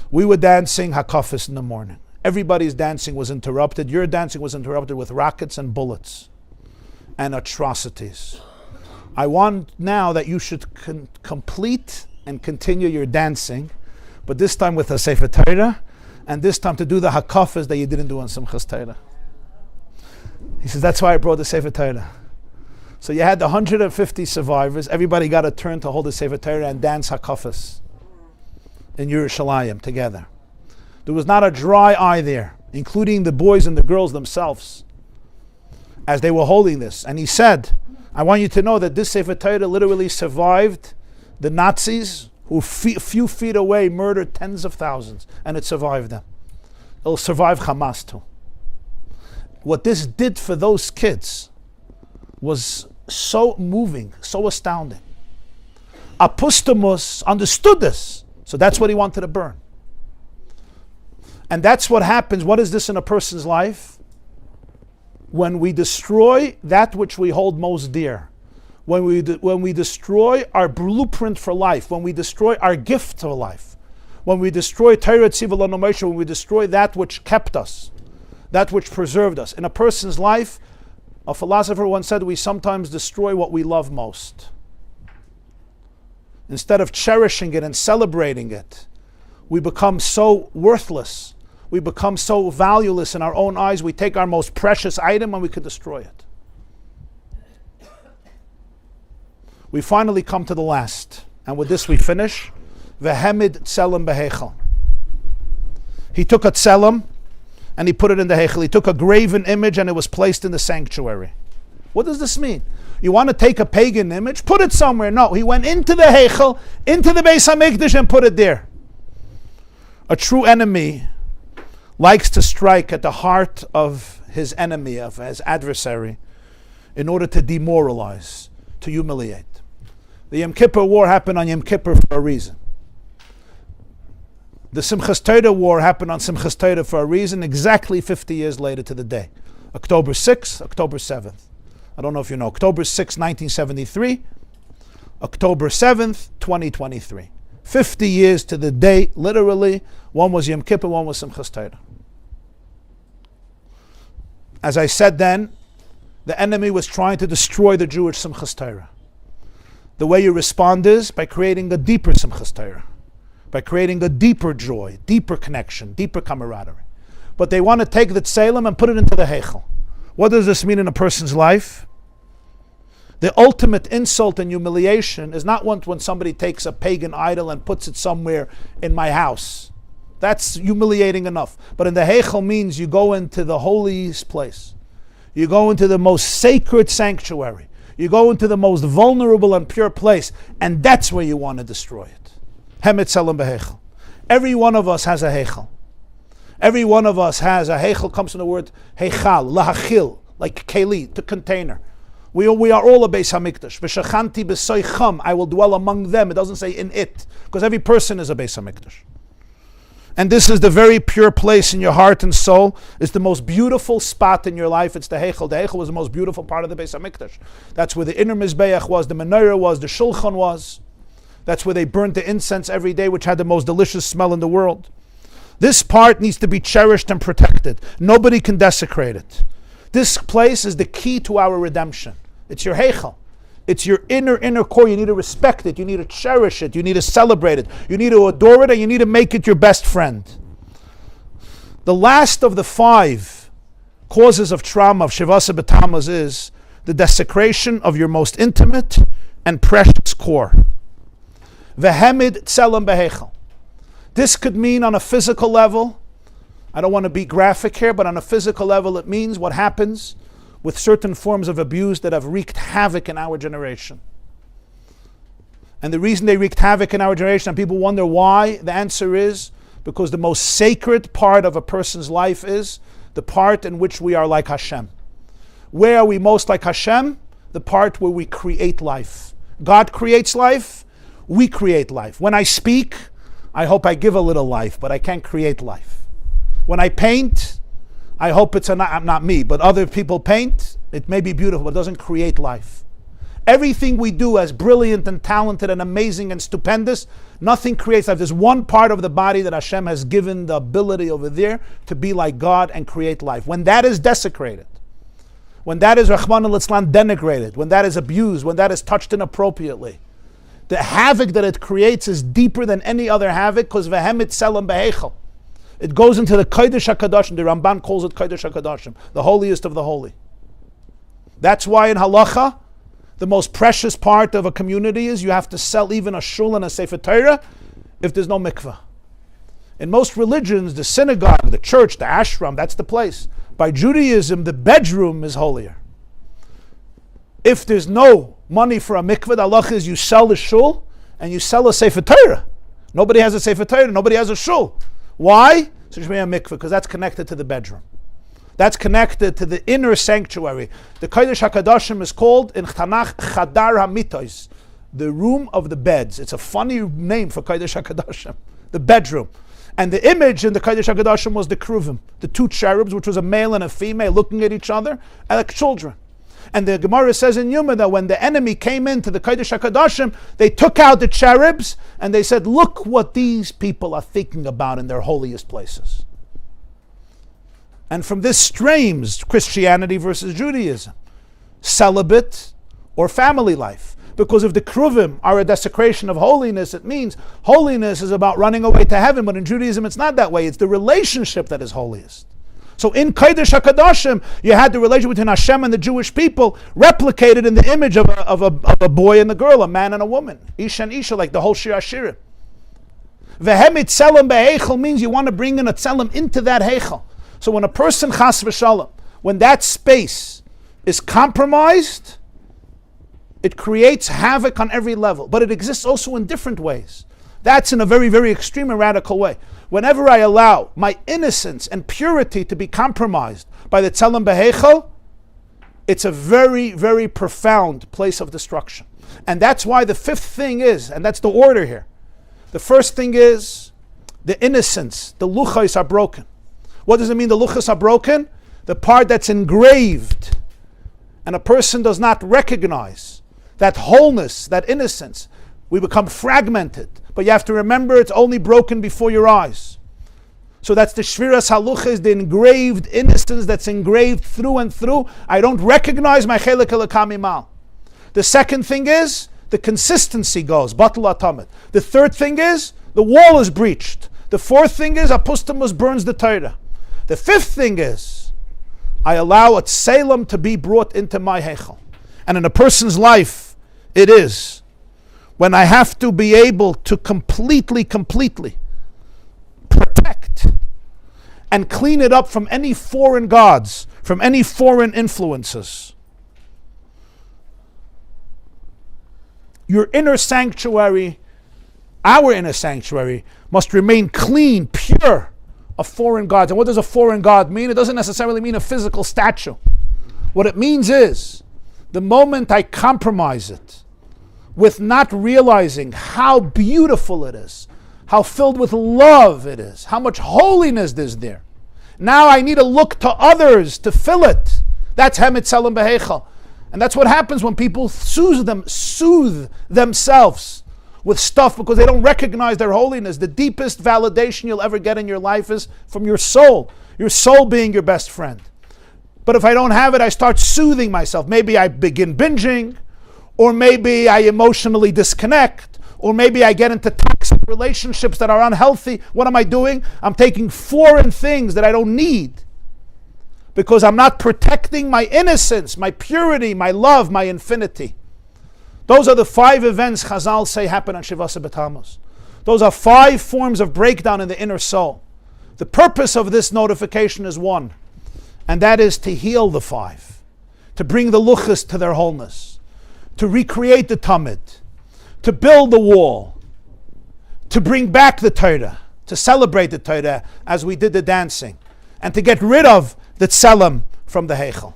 We were dancing Hakafis in the morning. Everybody's dancing was interrupted. Your dancing was interrupted with rockets and bullets and atrocities. I want now that you should complete and continue your dancing, but this time with a Sefer Torah, and this time to do the Hakafis that you didn't do on Simchas Torah. He says, that's why I brought the Sefer Torah. So you had the 150 survivors. Everybody got a turn to hold the Sefer Torah and dance Hakafis in Yerushalayim together. There was not a dry eye there, including the boys and the girls themselves, as they were holding this. And he said, I want you to know that this Sefer Torah literally survived the Nazis, who a few feet away murdered tens of thousands, and it survived them. It'll survive Hamas too. What this did for those kids was so moving, so astounding. Apustumus understood this, so that's what he wanted to burn. And that's what happens. What is this in a person's life? When we destroy that which we hold most dear, when we destroy our blueprint for life, when we destroy our gift to life, when we destroy Torah Tziva Lanu Moshe, when we destroy that which kept us, that which preserved us. In a person's life, a philosopher once said, we sometimes destroy what we love most. Instead of cherishing it and celebrating it, we become so worthless. We become so valueless in our own eyes, we take our most precious item and we could destroy it. We finally come to the last. And with this we finish. Vehemid tselem behechel. He took a tselem and he put it in the hechel. He took a graven image and it was placed in the sanctuary. What does this mean? You want to take a pagan image? Put it somewhere. No, he went into the hechel, into the Beis HaMikdash and put it there. A true enemy likes to strike at the heart of his enemy, of his adversary, in order to demoralize, to humiliate. The Yom Kippur War happened on Yom Kippur for a reason. The Simchas Torah War happened on Simchas Torah for a reason, exactly 50 years later to the day. October 6th, October 7th. I don't know if you know. October 6th, 1973. October 7th, 2023. 50 years to the day, literally. One was Yom Kippur, one was Simchas Torah. As I said then, the enemy was trying to destroy the Jewish Simchas Torah. The way you respond is by creating a deeper Simchas Torah, by creating a deeper joy, deeper connection, deeper camaraderie. But they want to take the tselem and put it into the heichel. What does this mean in a person's life? The ultimate insult and humiliation is not when somebody takes a pagan idol and puts it somewhere in my house. That's humiliating enough. But in the heichel means you go into the holiest place. You go into the most sacred sanctuary. You go into the most vulnerable and pure place. And that's where you want to destroy it. Hemet tselem beheichel. Every one of us has a heichel. Every one of us has a heichel, comes from the word heichal, lahachil, like keli, the container. We are all a Beis HaMikdash. V'shachanti b'soicham, I will dwell among them. It doesn't say in it, because every person is a Beis HaMikdash. And this is the very pure place in your heart and soul. It's the most beautiful spot in your life. It's the heichel. The heichel was the most beautiful part of the Beis HaMikdash. That's where the inner mizbeach was, the menorah was, the shulchan was. That's where they burnt the incense every day, which had the most delicious smell in the world. This part needs to be cherished and protected. Nobody can desecrate it. This place is the key to our redemption. It's your heichel. It's your inner core. You need to respect it. You need to cherish it. You need to celebrate it. You need to adore it, and you need to make it your best friend. The last of the 5 causes of trauma of Shivasa B'Tamuz is the desecration of your most intimate and precious core. Vehemid tselem behechel. This could mean on a physical level. I don't want to be graphic here, but on a physical level, it means what happens with certain forms of abuse that have wreaked havoc in our generation. And the reason they wreaked havoc in our generation, and people wonder why, the answer is because the most sacred part of a person's life is the part in which we are like Hashem. Where are we most like Hashem? The part where we create life. God creates life, we create life. When I speak, I hope I give a little life, but I can't create life. When I paint, I hope it's not me, but other people paint. It may be beautiful, but it doesn't create life. Everything we do as brilliant and talented and amazing and stupendous, nothing creates life. There's one part of the body that Hashem has given the ability over there to be like God and create life. When that is desecrated, when that is Rahman al-Islam denigrated, when that is abused, when that is touched inappropriately, the havoc that it creates is deeper than any other havoc because vehemit tselem behechel. It goes into the Kodesh HaKadoshim. The Ramban calls it Kodesh HaKadoshim, the holiest of the holy. That's why in halacha, the most precious part of a community is you have to sell even a shul and a sefer Torah if there's no mikveh. In most religions, the synagogue, the church, the ashram, that's the place. By Judaism, the bedroom is holier. If there's no money for a mikveh, the halacha is you sell the shul and you sell a sefer Torah. Nobody has a sefer Torah, nobody has a shul. Why? So Shmei mikveh, because that's connected to the bedroom. That's connected to the inner sanctuary. The Kodesh HaKadoshim is called in Tanakh Chadar HaMitos, the room of the beds. It's a funny name for Kodesh HaKadoshim, the bedroom. And the image in the Kodesh HaKadoshim was the kruvim, the two cherubs, which was a male and a female looking at each other, and like children. And the Gemara says in Yuma that when the enemy came into the Kodesh HaKadoshim, they took out the cherubs and they said, look what these people are thinking about in their holiest places. And from this streams Christianity versus Judaism, celibate or family life. Because if the kruvim are a desecration of holiness, it means holiness is about running away to heaven. But in Judaism, it's not that way. It's the relationship that is holiest. So in Kodesh HaKadoshim, you had the relationship between Hashem and the Jewish people replicated in the image of a boy and a girl, a man and a woman. Isha and Isha, like the whole Shir Hashirim. Vehemit tselem behechel means you want to bring in a tselem into that hechel. So when a person, chas v'shalom, when that space is compromised, it creates havoc on every level. But it exists also in different ways. That's in a very, very extreme and radical way. Whenever I allow my innocence and purity to be compromised by the tselem behechel, it's a very, very profound place of destruction. And that's why the fifth thing is, and that's the order here. The first thing is the innocence, the luchos are broken. What does it mean the luchos are broken? The part that's engraved and a person does not recognize that wholeness, that innocence. We become fragmented. But you have to remember it's only broken before your eyes. So that's the shviras haluchas, the engraved innocence that's engraved through and through. I don't recognize my chelik elokam imal. The second thing is the consistency goes, batul atamid. The third thing is the wall is breached. The fourth thing is Apustumus burns the Torah. The fifth thing is I allow a tselem to be brought into my hechel. And in a person's life, it is when I have to be able to completely protect and clean it up from any foreign gods, from any foreign influences. Your inner sanctuary, our inner sanctuary, must remain clean, pure of foreign gods. And what does a foreign god mean? It doesn't necessarily mean a physical statue. What it means is, the moment I compromise it with not realizing how beautiful it is, how filled with love it is, how much holiness is there, now I need to look to others to fill it. That's Hemet Tselem Behechel. And that's what happens when people soothe themselves with stuff because they don't recognize their holiness. The deepest validation you'll ever get in your life is from your soul being your best friend. But if I don't have it, I start soothing myself. Maybe I begin binging, or maybe I emotionally disconnect, or maybe I get into toxic relationships that are unhealthy. What am I doing? I'm taking foreign things that I don't need. because I'm not protecting my innocence, my purity, my love, my infinity. Those are the 5 events Chazal say happen on Shivasa B'Tammuz. Those are 5 forms of breakdown in the inner soul. The purpose of this notification is one, and that is to heal the 5, to bring the luchas to their wholeness, to recreate the tamid, to build the wall, to bring back the Torah, to celebrate the Torah as we did the dancing, and to get rid of the tselem from the heichel.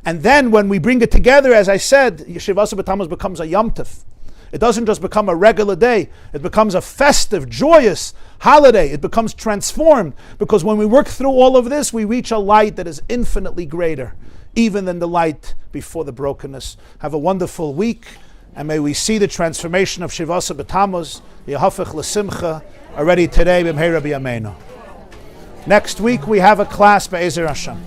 And then when we bring it together, as I said, Shivasa B'Tammuz becomes a Yom Tov. It doesn't just become a regular day, it becomes a festive, joyous holiday. It becomes transformed, because when we work through all of this, we reach a light that is infinitely greater, even than the light before the brokenness. Have a wonderful week, and may we see the transformation of Shivasa B'Tammuz, Yehafech L'Simcha, already today, B'mheira B'Yameinu. Next week we have a class Be'ezer Hashem.